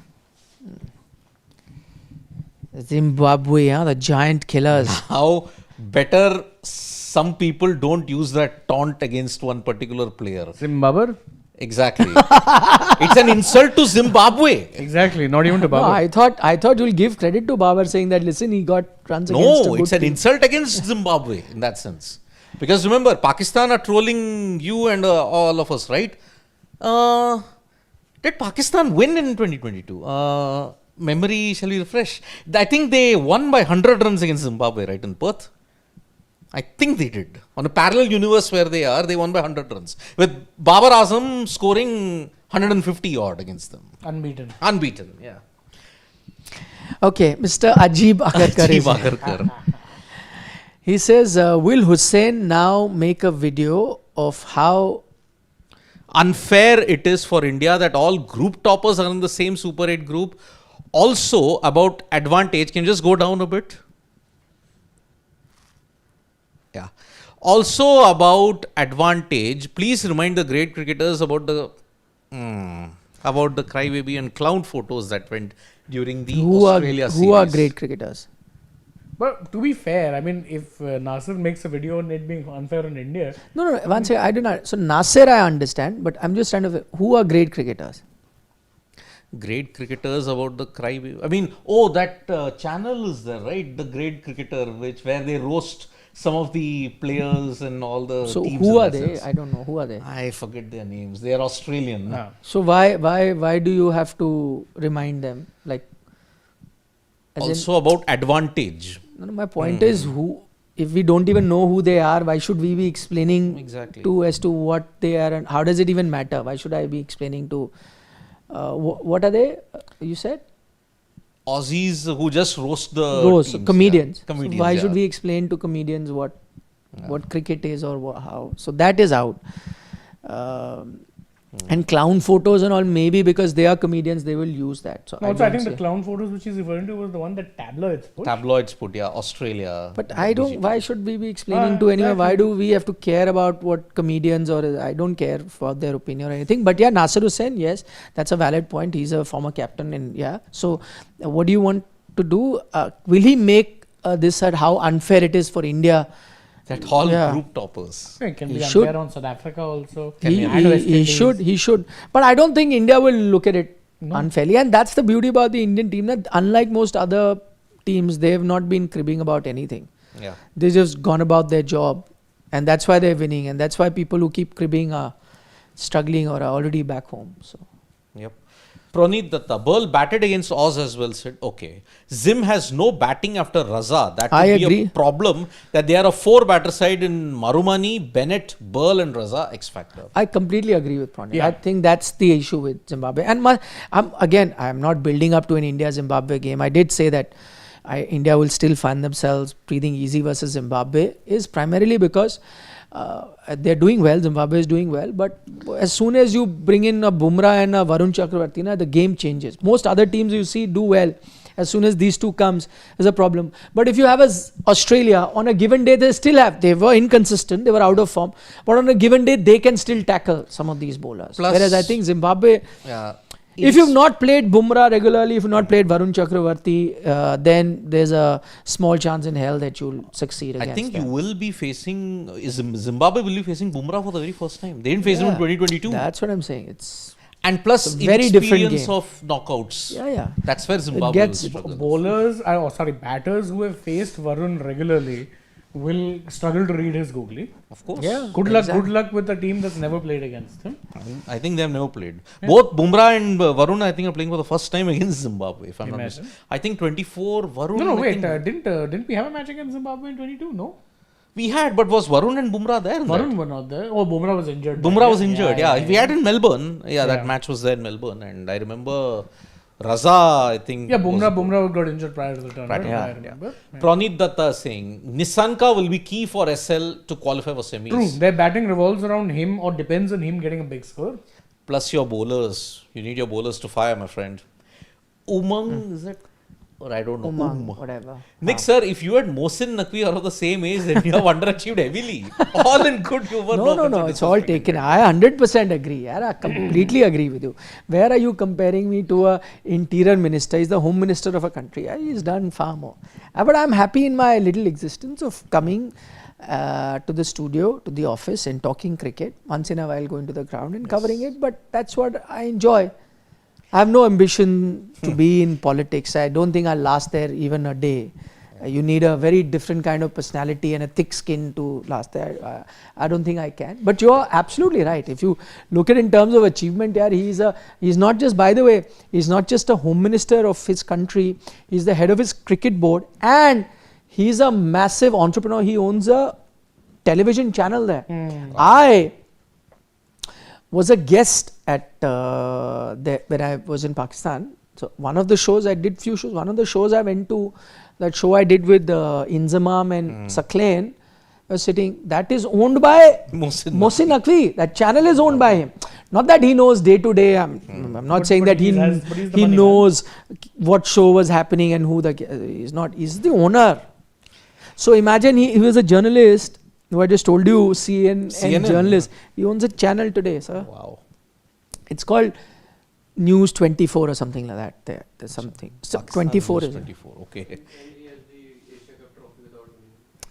Speaker 1: Zimbabwe, the giant killers.
Speaker 2: How better some people don't use that taunt against one particular player.
Speaker 3: Zimbabwe?
Speaker 2: Exactly. It's an insult to Zimbabwe.
Speaker 3: Exactly, not even to
Speaker 1: No,
Speaker 3: Babar.
Speaker 1: I thought you'll give credit to Babar saying that listen, he got runs against a
Speaker 2: No,
Speaker 1: good
Speaker 2: it's an
Speaker 1: team.
Speaker 2: insult against Zimbabwe in that sense. Because remember, Pakistan are trolling you and all of us, right? Did Pakistan win in 2022? Memory, shall we refresh? I think they won by 100 runs against Zimbabwe, right, in Perth? I think they did. On a parallel universe where they are, they won by 100 runs. With Babar Azam scoring 150 odd against them.
Speaker 3: Unbeaten.
Speaker 2: Unbeaten, yeah.
Speaker 1: Okay, Mr. Ajib Agarkar. is
Speaker 2: Ajib
Speaker 1: here.
Speaker 2: Agarkar.
Speaker 1: He says, will Hussain now make a video of how
Speaker 2: Unfair it is for India that all group toppers are in the same Super 8 group. Also about advantage, can you just go down a bit? Yeah. Also about advantage, please remind the great cricketers about the crybaby and clown photos that went during the Australia series.
Speaker 1: who are great cricketers?
Speaker 3: But to be fair, I mean, if Nasir makes a video on it being unfair on India,
Speaker 1: No, one second, I do not. So Nasir I understand, but I'm just trying to, who are great cricketers?
Speaker 2: Great cricketers about the crybaby. I mean, that channel is there, right? The Great Cricketer, where they roast some of the players and all the
Speaker 1: So
Speaker 2: teams.
Speaker 1: who
Speaker 2: in
Speaker 1: are
Speaker 2: that
Speaker 1: they?
Speaker 2: sense.
Speaker 1: I don't know. Who are they?
Speaker 2: I forget their names. They are Australian.
Speaker 3: no.
Speaker 1: So why do you have to remind them? Like, as in-
Speaker 2: Also about advantage.
Speaker 1: no, my point is who. If we don't even know who they are, why should we be explaining
Speaker 2: Exactly.
Speaker 1: as to what they are and how does it even matter? Why should I be explaining to? What are they? You said
Speaker 2: Aussies who just roast the
Speaker 1: those
Speaker 2: teams,
Speaker 1: comedians.
Speaker 2: Yeah. Comedians.
Speaker 1: So why
Speaker 2: yeah.
Speaker 1: should we explain to comedians what cricket is or how? So that is out. And clown photos and all, maybe because they are comedians, they will use that. So
Speaker 3: Also, I
Speaker 1: don't
Speaker 3: think the
Speaker 1: see-
Speaker 3: clown photos which he's referring to was the one that tabloids put.
Speaker 2: Tabloids put, yeah, Australia.
Speaker 1: But I don't.
Speaker 2: BGP.
Speaker 1: Why should we be explaining to anyone? Why do we have to care about what comedians or I don't care for their opinion or anything. But yeah, Nasir Hussain, yes, that's a valid point. He's a former captain, and yeah. So, what do you want to do? Will he make this at how unfair it is for India?
Speaker 2: That all
Speaker 1: Yeah.
Speaker 2: group toppers.
Speaker 3: It can
Speaker 1: He
Speaker 3: be
Speaker 1: should.
Speaker 3: unfair on South Africa also.
Speaker 1: He,
Speaker 3: And West
Speaker 1: he
Speaker 3: Indies.
Speaker 1: should. He should. But I don't think India will look at it unfairly, and that's the beauty about the Indian team. That unlike most other teams, they have not been cribbing about anything.
Speaker 2: Yeah.
Speaker 1: They just gone about their job, and that's why they're winning, and that's why people who keep cribbing are struggling or are already back home. So
Speaker 2: Yep. Praneet Datta, Burl batted against Oz as well, said, okay. Zim has no batting after Raza. That
Speaker 1: I
Speaker 2: would be
Speaker 1: agree.
Speaker 2: a problem that they are a 4-batter side in Marumani, Bennett, Burl and Raza, X Factor.
Speaker 1: I completely agree with Pranay.
Speaker 3: Yeah.
Speaker 1: I think that's the issue with Zimbabwe. And I'm not building up to an India-Zimbabwe game. I did say that India will still find themselves breathing easy versus Zimbabwe is primarily because they're doing well. Zimbabwe is doing well. But as soon as you bring in a Bumrah and a Varun Chakravarti, the game changes. Most other teams you see do well. As soon as these two comes, there's a problem. But if you have Australia, on a given day, they were inconsistent, they were out of form. But on a given day, they can still tackle some of these bowlers.
Speaker 2: Plus-
Speaker 1: Whereas I think Zimbabwe,
Speaker 2: Yeah.
Speaker 1: if you've not played Bumrah regularly, if you've not played Varun Chakravarti, then there's a small chance in hell that you'll succeed against
Speaker 2: I think
Speaker 1: them.
Speaker 2: you will be facing, Zimbabwe will be facing Bumrah for the very first time. They didn't face him in
Speaker 1: Yeah.
Speaker 2: 2022.
Speaker 1: That's what I'm saying.
Speaker 2: And plus
Speaker 1: very different
Speaker 2: inexperience
Speaker 1: game.
Speaker 2: of knockouts.
Speaker 1: Yeah.
Speaker 2: That's where Zimbabwe
Speaker 1: gets
Speaker 2: will struggle.
Speaker 3: Bowlers, batters who have faced Varun regularly will struggle to read his googly.
Speaker 2: Of course.
Speaker 1: Yeah.
Speaker 3: Good
Speaker 1: Exactly.
Speaker 3: luck with a team that's never played against him.
Speaker 2: I think they have never played. Both Bumrah and Varun, I think, are playing for the first time against Zimbabwe. If I'm not
Speaker 3: Imagine.
Speaker 2: mistaken. I think 24. Varun.
Speaker 3: No,
Speaker 2: I
Speaker 3: wait.
Speaker 2: think
Speaker 3: Didn't we have a match against Zimbabwe in 22? No.
Speaker 2: we had, but was Varun and Bumrah there? in that?
Speaker 3: Varun were not there. Oh, Bumrah was injured.
Speaker 2: Bumrah was injured. Yeah, we had in Melbourne. Yeah, that
Speaker 3: Yeah.
Speaker 2: match was there in Melbourne, and I remember Raza. I think.
Speaker 3: Yeah,
Speaker 2: was-
Speaker 3: Bumrah got injured prior to the tournament.
Speaker 2: Yeah,
Speaker 3: I remember. Yeah.
Speaker 2: Praneeth Datta saying Nissanka will be key for SL to qualify for semis.
Speaker 3: True. Their batting revolves around him or depends on him getting a big score.
Speaker 2: Plus your bowlers. You need your bowlers to fire, my friend. Umang, is it? Or I don't know.
Speaker 1: Whatever.
Speaker 2: Nick, sir, if you had Mohsin Naqvi are of the same age, then you have underachieved heavily. All in good humor.
Speaker 1: No. It's all taken. I 100% agree. Yeah, I completely agree with you. Where are you comparing me to a interior minister? He's the home minister of a country. Yeah, he's done far more. But I'm happy in my little existence of coming to the studio, to the office and talking cricket. Once in a while going to the ground and covering it. But that's what I enjoy. I have no ambition to be in politics. I don't think I'll last there even a day. You need a very different kind of personality and a thick skin to last there. I don't think I can. But you're absolutely right. If you look at in terms of achievement, he's not just, by the way, he's not just a home minister of his country. He's the head of his cricket board and he's a massive entrepreneur. He owns a television channel there. I was a guest at when I was in Pakistan. So one of the shows, I did few shows. One of the shows I went to, that show I did with Inzamam and Saklain, was sitting. That is owned by Mohsin Naqvi. That channel is owned by him. Not that he knows day to day. I'm not saying that he knows what show was happening and who he's not. He's the owner. So imagine he was a journalist. I just told you, CNN journalist. He owns a channel today, sir.
Speaker 2: Wow.
Speaker 1: It's called News 24 or something like that. There's something. So 24 is
Speaker 2: 24. Okay.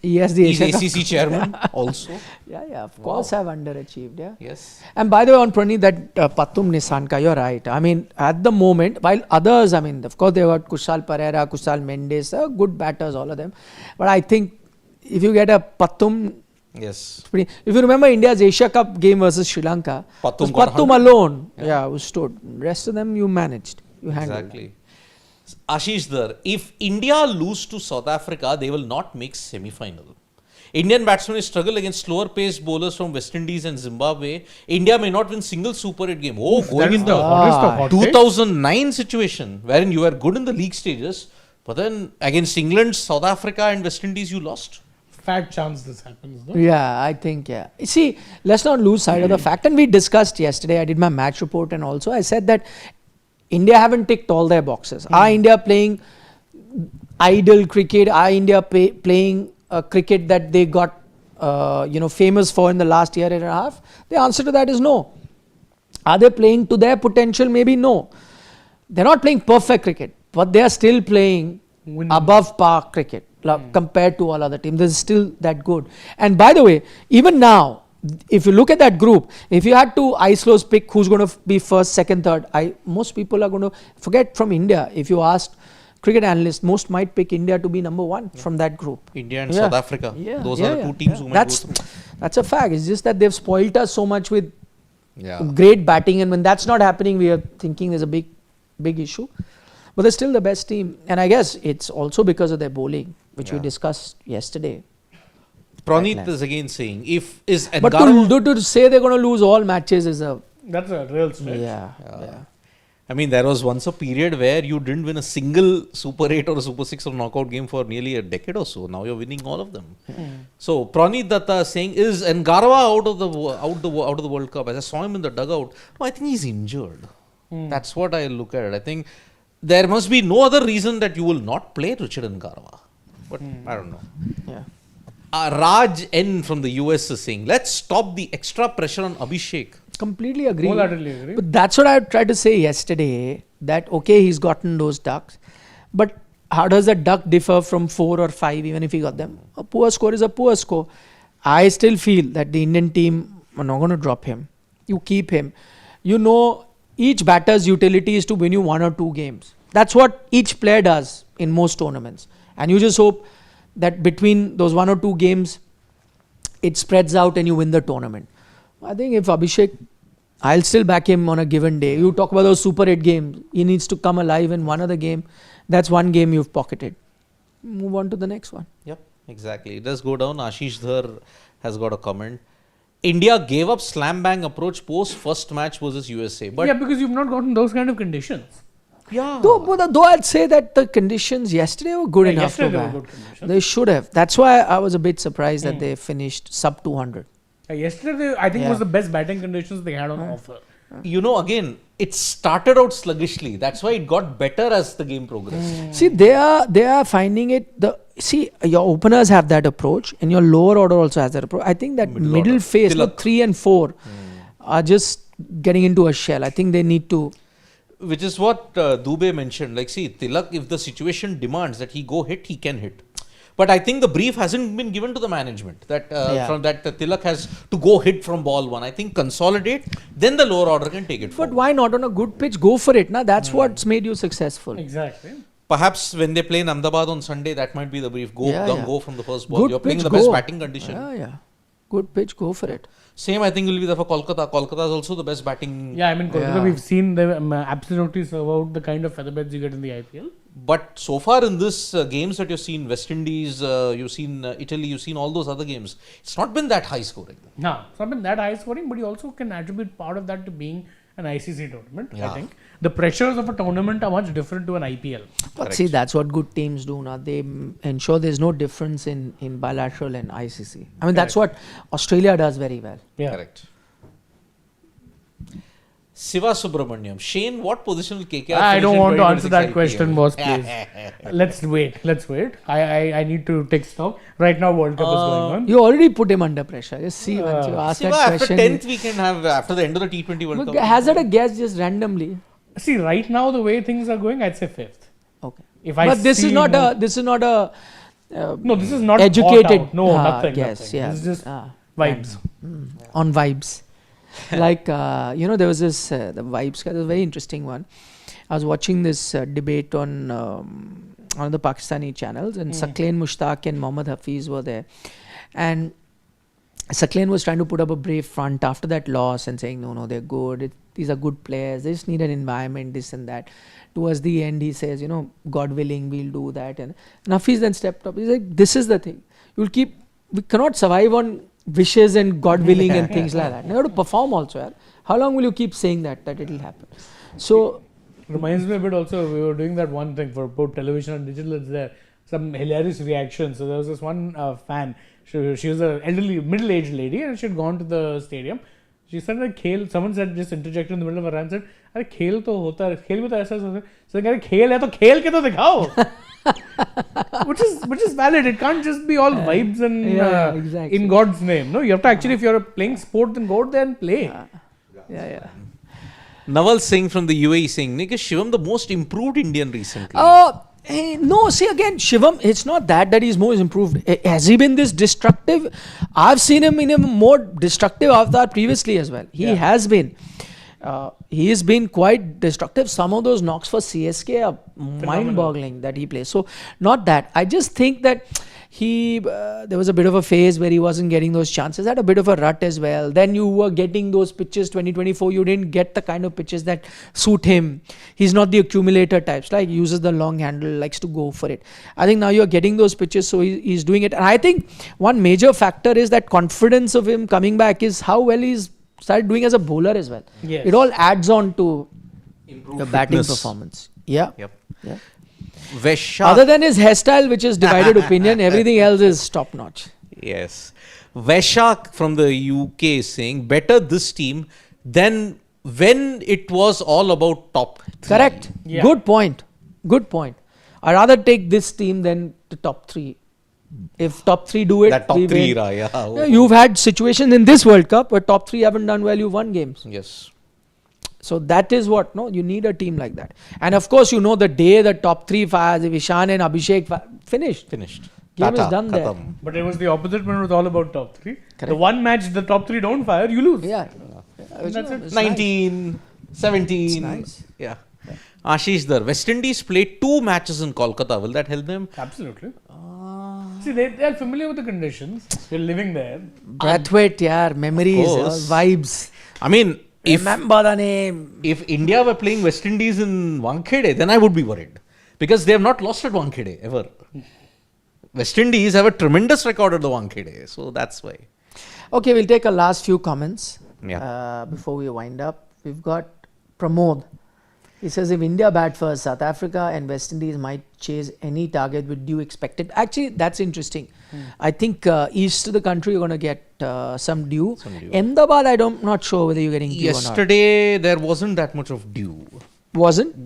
Speaker 1: Yes, the
Speaker 2: He's
Speaker 1: Asia Cup.
Speaker 2: ACC chairman also.
Speaker 1: Yeah, of course I've underachieved, yeah.
Speaker 2: Yes.
Speaker 1: And by the way, on Praneeth, that Patum Nissanka, you're right. I mean, at the moment, while others, I mean, of course, they got Kushal Pereira, Kushal Mendes, good batters, all of them. But I think if you get a Patum,
Speaker 2: Yes.
Speaker 1: if you remember India's Asia Cup game versus Sri Lanka,
Speaker 2: Patum
Speaker 1: was
Speaker 2: got
Speaker 1: Patum
Speaker 2: 100.
Speaker 1: alone, who stood. Rest of them you managed, you handled.
Speaker 2: Exactly. Ashish Dar, if India lose to South Africa, they will not make semi-final. Indian batsmen struggle against slower paced bowlers from West Indies and Zimbabwe. India may not win single super-8 game. Oh, going in the
Speaker 3: hot take.
Speaker 2: 2009 situation, wherein you were good in the league stages, but then against England, South Africa and West Indies, you lost.
Speaker 3: Fat chance this happens, no?
Speaker 1: Yeah, I think, yeah. See, let's not lose sight of the fact, and we discussed yesterday, I did my match report and also I said that India haven't ticked all their boxes. Are India playing idle cricket? Are India playing cricket that they got famous for in the last year and a half? The answer to that is no. Are they playing to their potential? Maybe no. They're not playing perfect cricket, but they are still playing above par cricket compared to all other teams. They're still that good. And by the way, even now, if you look at that group, if you had to Islo's pick who's going to be first, second, third, most people are going to forget from India. If you asked cricket analysts, most might pick India to be number one from that group.
Speaker 2: India and South Africa. Those are the two teams who might go through.
Speaker 1: That's a fact. It's just that they've spoiled us so much with
Speaker 2: Yeah.
Speaker 1: great batting, and when that's not happening, we are thinking there's a big issue. But they're still the best team, and I guess it's also because of their bowling, which we discussed yesterday.
Speaker 2: Praneeth is again saying,
Speaker 1: But to say they're going to lose all matches is
Speaker 3: That's a real stretch.
Speaker 1: yeah.
Speaker 2: I mean, there was once a period where you didn't win a single Super 8 or a Super 6 or knockout game for nearly a decade or so. Now you're winning all of them. So Praneeth Datta is saying, is Ngarwa out of the World Cup? As I saw him in the dugout, no, I think he's injured. That's what I look at it. I think there must be no other reason that you will not play Richard Ngarwa. But I don't know.
Speaker 1: Yeah.
Speaker 2: Raj N from the US is saying, let's stop the extra pressure on Abhishek.
Speaker 1: Completely agree.
Speaker 3: Wholeheartedly agree.
Speaker 1: But that's what I tried to say yesterday, that okay, he's gotten those ducks, but how does a duck differ from 4 or 5 even if he got them? A poor score is a poor score. I still feel that the Indian team are not going to drop him. You keep him. You know, each batter's utility is to win you 1 or 2 games. That's what each player does in most tournaments. And you just hope that between those 1 or 2 games, it spreads out and you win the tournament. I think if Abhishek, I'll still back him on a given day. You talk about those super-8 games. He needs to come alive in one other game. That's one game you've pocketed. Move on to the next one.
Speaker 2: Yep, exactly. It does go down. Ashish Dhar has got a comment. India gave up slam bang approach post first match versus USA. But
Speaker 3: yeah, because you've not gotten those kind of conditions.
Speaker 2: yeah,
Speaker 1: Though I'd say that the conditions yesterday were good enough to
Speaker 3: Yesterday they were
Speaker 1: bat.
Speaker 3: good conditions.
Speaker 1: They should have. That's why I was a bit surprised that they finished sub 200.
Speaker 3: Yesterday, I think
Speaker 1: Yeah.
Speaker 3: was the best batting conditions they had on offer.
Speaker 2: you know, again, it started out sluggishly. That's why it got better as the game progressed.
Speaker 1: See, they are finding it. Your openers have that approach, and your lower order also has that approach. I think that middle
Speaker 2: order.
Speaker 1: phase,
Speaker 2: Tilak.
Speaker 1: 3 and 4, are just getting into a shell. I think they need to.
Speaker 2: Which is what Dubey mentioned. Like, see, Tilak, if the situation demands that he go hit, he can hit. But I think the brief hasn't been given to the management that from that Tilak has to go hit from ball 1. I think consolidate, then the lower order can take it
Speaker 1: But
Speaker 2: forward.
Speaker 1: why not on a good pitch? Go for it. That's what's made you successful.
Speaker 3: Exactly.
Speaker 2: Perhaps when they play in Ahmedabad on Sunday, that might be the brief. Go, go from the first ball.
Speaker 1: Good
Speaker 2: You're playing
Speaker 1: pitch,
Speaker 2: the best
Speaker 1: go.
Speaker 2: batting condition.
Speaker 1: Yeah. Good pitch, go for it.
Speaker 2: Same, I think, will be there for Kolkata. Kolkata is also the best batting.
Speaker 3: Yeah, I mean, Kolkata,
Speaker 1: Yeah.
Speaker 3: we've seen them absolutely serve out the kind of featherbeds you get in the IPL.
Speaker 2: But so far in this games that you've seen, West Indies, you've seen Italy, you've seen all those other games, it's not been that high scoring.
Speaker 3: No, it's not been that high scoring, but you also can attribute part of that to being an ICC tournament, I
Speaker 2: Yeah.
Speaker 3: think. The pressures of a tournament are much different to an IPL.
Speaker 1: But see, that's what good teams do now. They ensure there's no difference in bilateral and ICC. I mean, that's what Australia does very well.
Speaker 3: Yeah.
Speaker 2: Correct. Siva Subramaniam. Shane, what position will KKR
Speaker 3: I
Speaker 2: finish
Speaker 3: don't
Speaker 2: in
Speaker 3: want to
Speaker 2: 2026
Speaker 3: answer that
Speaker 2: IPL?
Speaker 3: question, boss, please. Let's wait. I need to take stock. Right now, World Cup is going on.
Speaker 1: You already put him under pressure. Just see, once you ask
Speaker 2: Siva,
Speaker 1: that
Speaker 2: after
Speaker 1: question.
Speaker 2: 10th we can have, after the end of the T20 World
Speaker 1: Look,
Speaker 2: Cup.
Speaker 1: hazard a guess just randomly.
Speaker 3: See, right now, the way things are going, I'd say 5th.
Speaker 1: Okay.
Speaker 3: If I
Speaker 1: But this is
Speaker 3: see
Speaker 1: not
Speaker 3: more-
Speaker 1: a. This is not a.
Speaker 3: No, this is not
Speaker 1: educated.
Speaker 3: thought out. No, nothing.
Speaker 1: Guess.
Speaker 3: Nothing.
Speaker 1: Yeah.
Speaker 3: This is just
Speaker 1: Ah,
Speaker 3: vibes.
Speaker 1: on vibes. Like there was this the vibes. There was a very interesting one. I was watching this debate on one of the Pakistani channels, and Saqlain Mushtaq and Mohammad Hafiz were there, and Saqlain was trying to put up a brave front after that loss and saying, no, they're good. These are good players. They just need an environment, this and that. Towards the end, he says, God willing, we'll do that. And Hafiz then stepped up. He's like, this is the thing. We cannot survive on wishes and God willing and things like that. You have to perform also. Yaar. How long will you keep saying that it will happen? So,
Speaker 3: Reminds me a bit also, we were doing that one thing for both television and digital. It's there. Some hilarious reactions. So there was this one fan. She was an elderly, middle-aged lady, and she had gone to the stadium. She said that khel, someone said, just interjected in the middle of a rant, said, "Arey khel to hota hai, khel mein to aisa hoता है." So they khel hai to khel ke to dikhao. which is valid. It can't just be all vibes and
Speaker 1: exactly.
Speaker 3: in God's name. No, you have to actually, if you're playing sport, then go out there and play.
Speaker 1: yeah.
Speaker 2: Naval Singh from the UAE saying, Nick, is Shivam the most improved Indian recently?
Speaker 1: No, see again, Shivam, it's not that he's more improved. Has he been this destructive? I've seen him in a more destructive avatar previously as well. He has been. He has been quite destructive. Some of those knocks for CSK are mind-boggling that he plays. So, not that. I just think that there was a bit of a phase where he wasn't getting those chances. Had a bit of a rut as well. Then you were getting those pitches 2024. You didn't get the kind of pitches that suit him. He's not the accumulator types. Like, he uses the long handle, likes to go for it. I think now you're getting those pitches, so he's doing it. And I think one major factor is that confidence of him coming back is how well he's started doing as a bowler as well.
Speaker 3: Yes.
Speaker 1: It all adds on to
Speaker 2: Improved
Speaker 1: your batting
Speaker 2: fitness.
Speaker 1: performance. Yeah.
Speaker 2: Yep.
Speaker 1: Yeah.
Speaker 2: Vesha.
Speaker 1: Other than his hairstyle, which is divided opinion, everything else is top notch.
Speaker 2: Yes. Veshak from the UK is saying, better this team than when it was all about top three.
Speaker 1: Correct.
Speaker 3: Yeah.
Speaker 1: Good point. I'd rather take this team than the top 3. If top 3 do it,
Speaker 2: That top
Speaker 1: we
Speaker 2: three,
Speaker 1: win.
Speaker 2: yeah.
Speaker 1: You've had situations in this World Cup where top 3 haven't done well, you won games.
Speaker 2: Yes.
Speaker 1: So that is what, you need a team like that. And of course, the day the top 3 fires, if Ishan and Abhishek finished. Game
Speaker 2: Tata,
Speaker 1: is done there.
Speaker 2: khatam.
Speaker 3: But it was the opposite when it was all about top 3.
Speaker 1: Correct.
Speaker 3: The one match the top 3 don't fire, you lose.
Speaker 1: Yeah.
Speaker 3: And that's it.
Speaker 2: 19. 17.
Speaker 1: Nice.
Speaker 2: Yeah. Ashish there. West Indies played 2 matches in Kolkata. Will that help them?
Speaker 3: Absolutely. See, they are familiar with the conditions. They're living there.
Speaker 1: Brathwaite, yeah, memories,
Speaker 2: course.
Speaker 1: vibes.
Speaker 2: I mean, if
Speaker 1: Remember the name.
Speaker 2: India were playing West Indies in Wankhede, then I would be worried. Because they have not lost at Wankhede ever. West Indies have a tremendous record at the Wankhede. So that's why.
Speaker 1: Okay, we'll take a last few comments
Speaker 2: Yeah.
Speaker 1: before we wind up. We've got Pramod. He says if India bat first, South Africa and West Indies might chase any target with due expected. Actually, that's interesting. I think east of the country you're going to get some dew. Ahmedabad, I'm not sure whether you're getting dew or not.
Speaker 2: Yesterday, there wasn't that much of dew.
Speaker 1: Wasn't?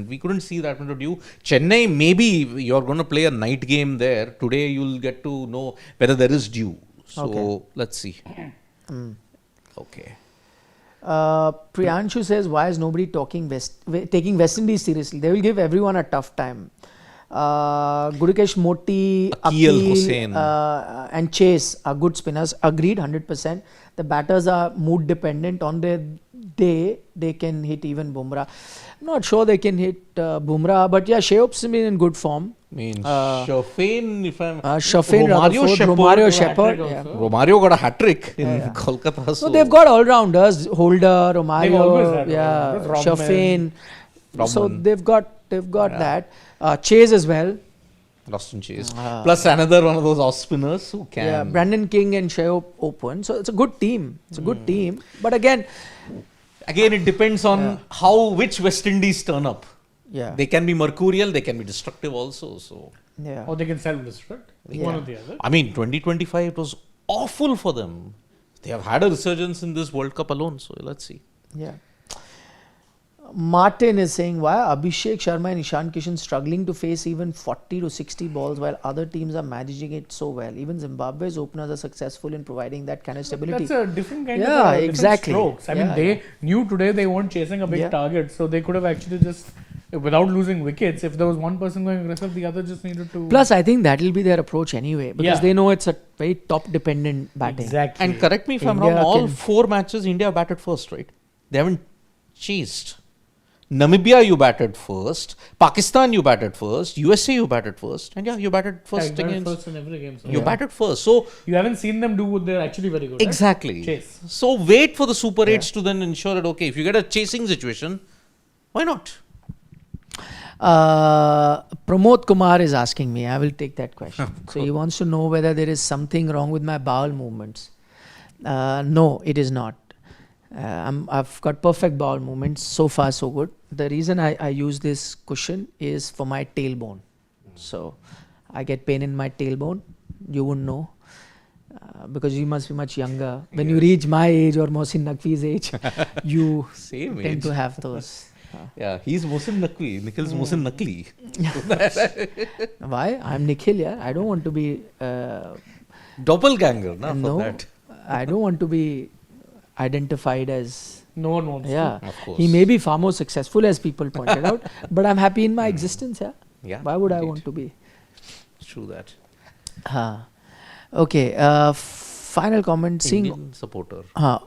Speaker 2: We couldn't see that much of dew. Chennai, maybe you're going to play a night game there. Today, you'll get to know whether there is dew. So, let's see. Okay.
Speaker 1: Priyanshu says, why is nobody taking West Indies seriously? They will give everyone a tough time. Gurukesh Moti,
Speaker 2: Akil Hussain.
Speaker 1: And Chase are good spinners. Agreed, 100%. The batters are mood dependent. On their day, they can hit even Bumrah. I'm not sure they can hit Bumrah, but yeah, Shayop's been in good form.
Speaker 2: I mean, Shafin, if I'm...
Speaker 1: Shafin, Romario Shepherd. Yeah.
Speaker 2: Romario got a hat-trick in Kolkata.
Speaker 1: So they've got all-rounders. Holder, Romario,
Speaker 3: Rodman.
Speaker 1: Shafin. So they've got that. Chase as well.
Speaker 2: Ruston Chase. Plus another one of those off spinners who can...
Speaker 1: Yeah, Brandon King and Shayop open. So it's a good team. But again,
Speaker 2: it depends on which West Indies turn up.
Speaker 1: Yeah.
Speaker 2: They can be mercurial, they can be destructive also. So
Speaker 1: Yeah.
Speaker 3: Or they can self-destruct. One or the other.
Speaker 2: I mean, 2025, it was awful for them. They have had a resurgence in this World Cup alone. So let's see.
Speaker 1: Yeah. Martin is saying, why are Abhishek Sharma and Ishan Kishan struggling to face even 40 to 60 balls while other teams are managing it so well? Even Zimbabwe's openers are successful in providing that kind of stability.
Speaker 3: That's a different kind
Speaker 1: Yeah,
Speaker 3: of
Speaker 1: exactly.
Speaker 3: strokes. I mean, they knew today they weren't chasing a big target, so they could have actually just, without losing wickets, if there was one person going aggressive, the other just needed to...
Speaker 1: Plus, I think that will be their approach anyway, because they know it's a very top-dependent batting.
Speaker 3: Exactly.
Speaker 2: And correct me if I'm wrong, all 4 matches, India batted first, right? They haven't chased. Namibia, you batted first. Pakistan, you batted first. USA, you batted first. And you batted first against...
Speaker 3: first in every game. So
Speaker 2: You batted first. So
Speaker 3: you haven't seen them do what they're actually very good
Speaker 2: exactly.
Speaker 3: at. Chase.
Speaker 2: So wait for the super-8s to then ensure that, okay, if you get a chasing situation, why not?
Speaker 1: Pramod Kumar is asking me, I will take that question. So he wants to know whether there is something wrong with my bowel movements. No, it is not. I've got perfect bowel movements. So far, so good. The reason I use this cushion is for my tailbone. So I get pain in my tailbone. You wouldn't know. Because you must be much younger. When you reach my age or Mohsin Naqvi's age, you tend to have those.
Speaker 2: Yeah, he's Mohsin Naqvi. Nikhil's Mohsin Naqli.
Speaker 1: Why? I'm Nikhil, yeah. I don't want to be...
Speaker 2: Doppelganger, no?
Speaker 1: No,
Speaker 2: For that.
Speaker 1: I don't want to be identified as...
Speaker 3: No one wants to.
Speaker 2: Of course.
Speaker 1: He may be far more successful as people pointed out, but I'm happy in my existence, yeah.
Speaker 2: Yeah.
Speaker 1: Why would I
Speaker 2: indeed.
Speaker 1: want to be?
Speaker 2: True that.
Speaker 1: Okay, final comment.
Speaker 2: Indian supporter.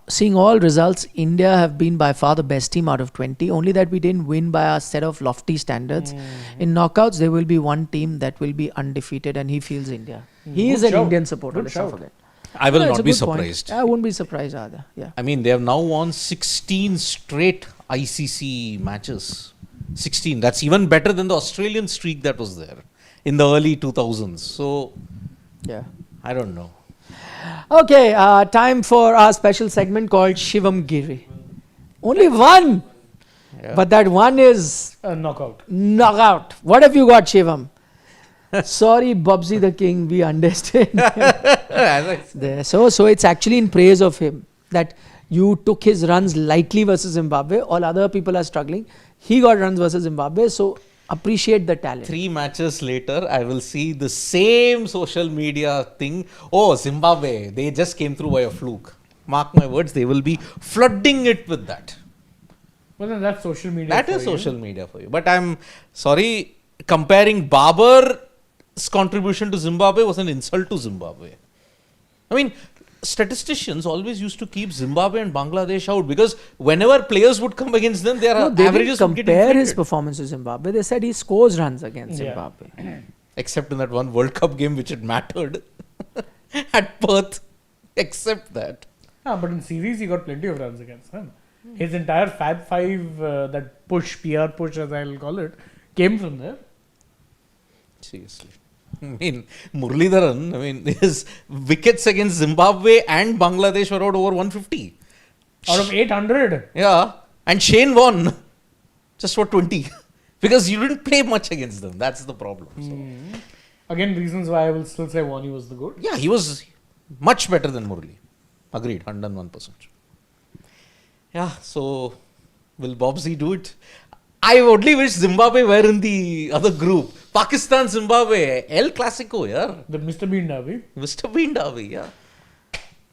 Speaker 1: Seeing all results, India have been by far the best team out of 20. Only that we didn't win by our set of lofty standards. In knockouts, there will be one team that will be undefeated, and he feels India. He is an Indian supporter. Let's not forget.
Speaker 2: I will
Speaker 1: it's
Speaker 2: not
Speaker 1: a
Speaker 2: be
Speaker 1: good point.
Speaker 2: surprised.
Speaker 1: I wouldn't be surprised either. Yeah.
Speaker 2: I mean, they have now won 16 straight ICC matches. 16. That's even better than the Australian streak that was there in the early 2000s. So,
Speaker 1: Yeah.
Speaker 2: I don't know.
Speaker 1: Okay, time for our special segment called Shivam Giri. Only one, but that one is
Speaker 3: A knockout.
Speaker 1: knockout. What have you got, Shivam? Sorry, Bubsy the King, we understand. There. So it's actually in praise of him that you took his runs lightly versus Zimbabwe. All other people are struggling. He got runs versus Zimbabwe. So appreciate the talent.
Speaker 2: 3 matches later, I will see the same social media thing. Oh, Zimbabwe, they just came through by a fluke. Mark my words, they will be flooding it with that.
Speaker 3: Well, then that's social media.
Speaker 2: That
Speaker 3: for
Speaker 2: is
Speaker 3: you.
Speaker 2: social media for you. But I'm sorry, comparing Babar's contribution to Zimbabwe was an insult to Zimbabwe. I mean, statisticians always used to keep Zimbabwe and Bangladesh out because whenever players would come against them, their
Speaker 1: No, they didn't
Speaker 2: averages would get
Speaker 1: compare his
Speaker 2: inflated.
Speaker 1: performance to Zimbabwe. They said he scores runs against
Speaker 3: Yeah.
Speaker 1: Zimbabwe.
Speaker 2: Except in that one World Cup game which it mattered at Perth. Except that.
Speaker 3: But in series, he got plenty of runs against them. His entire Fab Five, that push, PR push as I'll call it, came from there.
Speaker 2: Seriously. I mean, Muralidharan, his wickets against Zimbabwe and Bangladesh were out over 150.
Speaker 3: Out of 800.
Speaker 2: Yeah. And Shane won just for 20. Because you didn't play much against them. That's the problem. So.
Speaker 3: Again, reasons why I will still say Wani was the GOAT.
Speaker 2: Yeah, he was much better than Murali. Agreed, 101%. Yeah, so will Bobsy do it? I only wish Zimbabwe were in the other group. Pakistan, Zimbabwe, El Clasico, yeah.
Speaker 3: The Mr. Bean Derby.
Speaker 2: Mr. Bean Derby, yeah.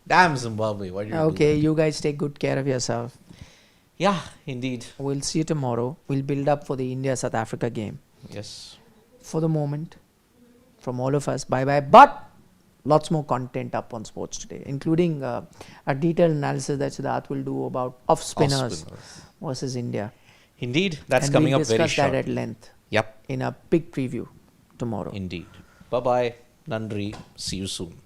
Speaker 2: Damn Zimbabwe, why did you do
Speaker 1: Okay,
Speaker 2: that?
Speaker 1: you guys take good care of yourself.
Speaker 2: Yeah, indeed.
Speaker 1: We'll see you tomorrow. We'll build up for the India-South Africa game.
Speaker 2: Yes.
Speaker 1: For the moment, from all of us, bye-bye. But lots more content up on Sports Today, including a detailed analysis that Siddharth will do about off-spinners versus India.
Speaker 2: Indeed, that's
Speaker 1: And
Speaker 2: coming
Speaker 1: we'll
Speaker 2: up very
Speaker 1: discuss that
Speaker 2: shortly.
Speaker 1: at length
Speaker 2: Yep,
Speaker 1: in a big preview tomorrow.
Speaker 2: indeed. Bye-bye. Nandri. See you soon.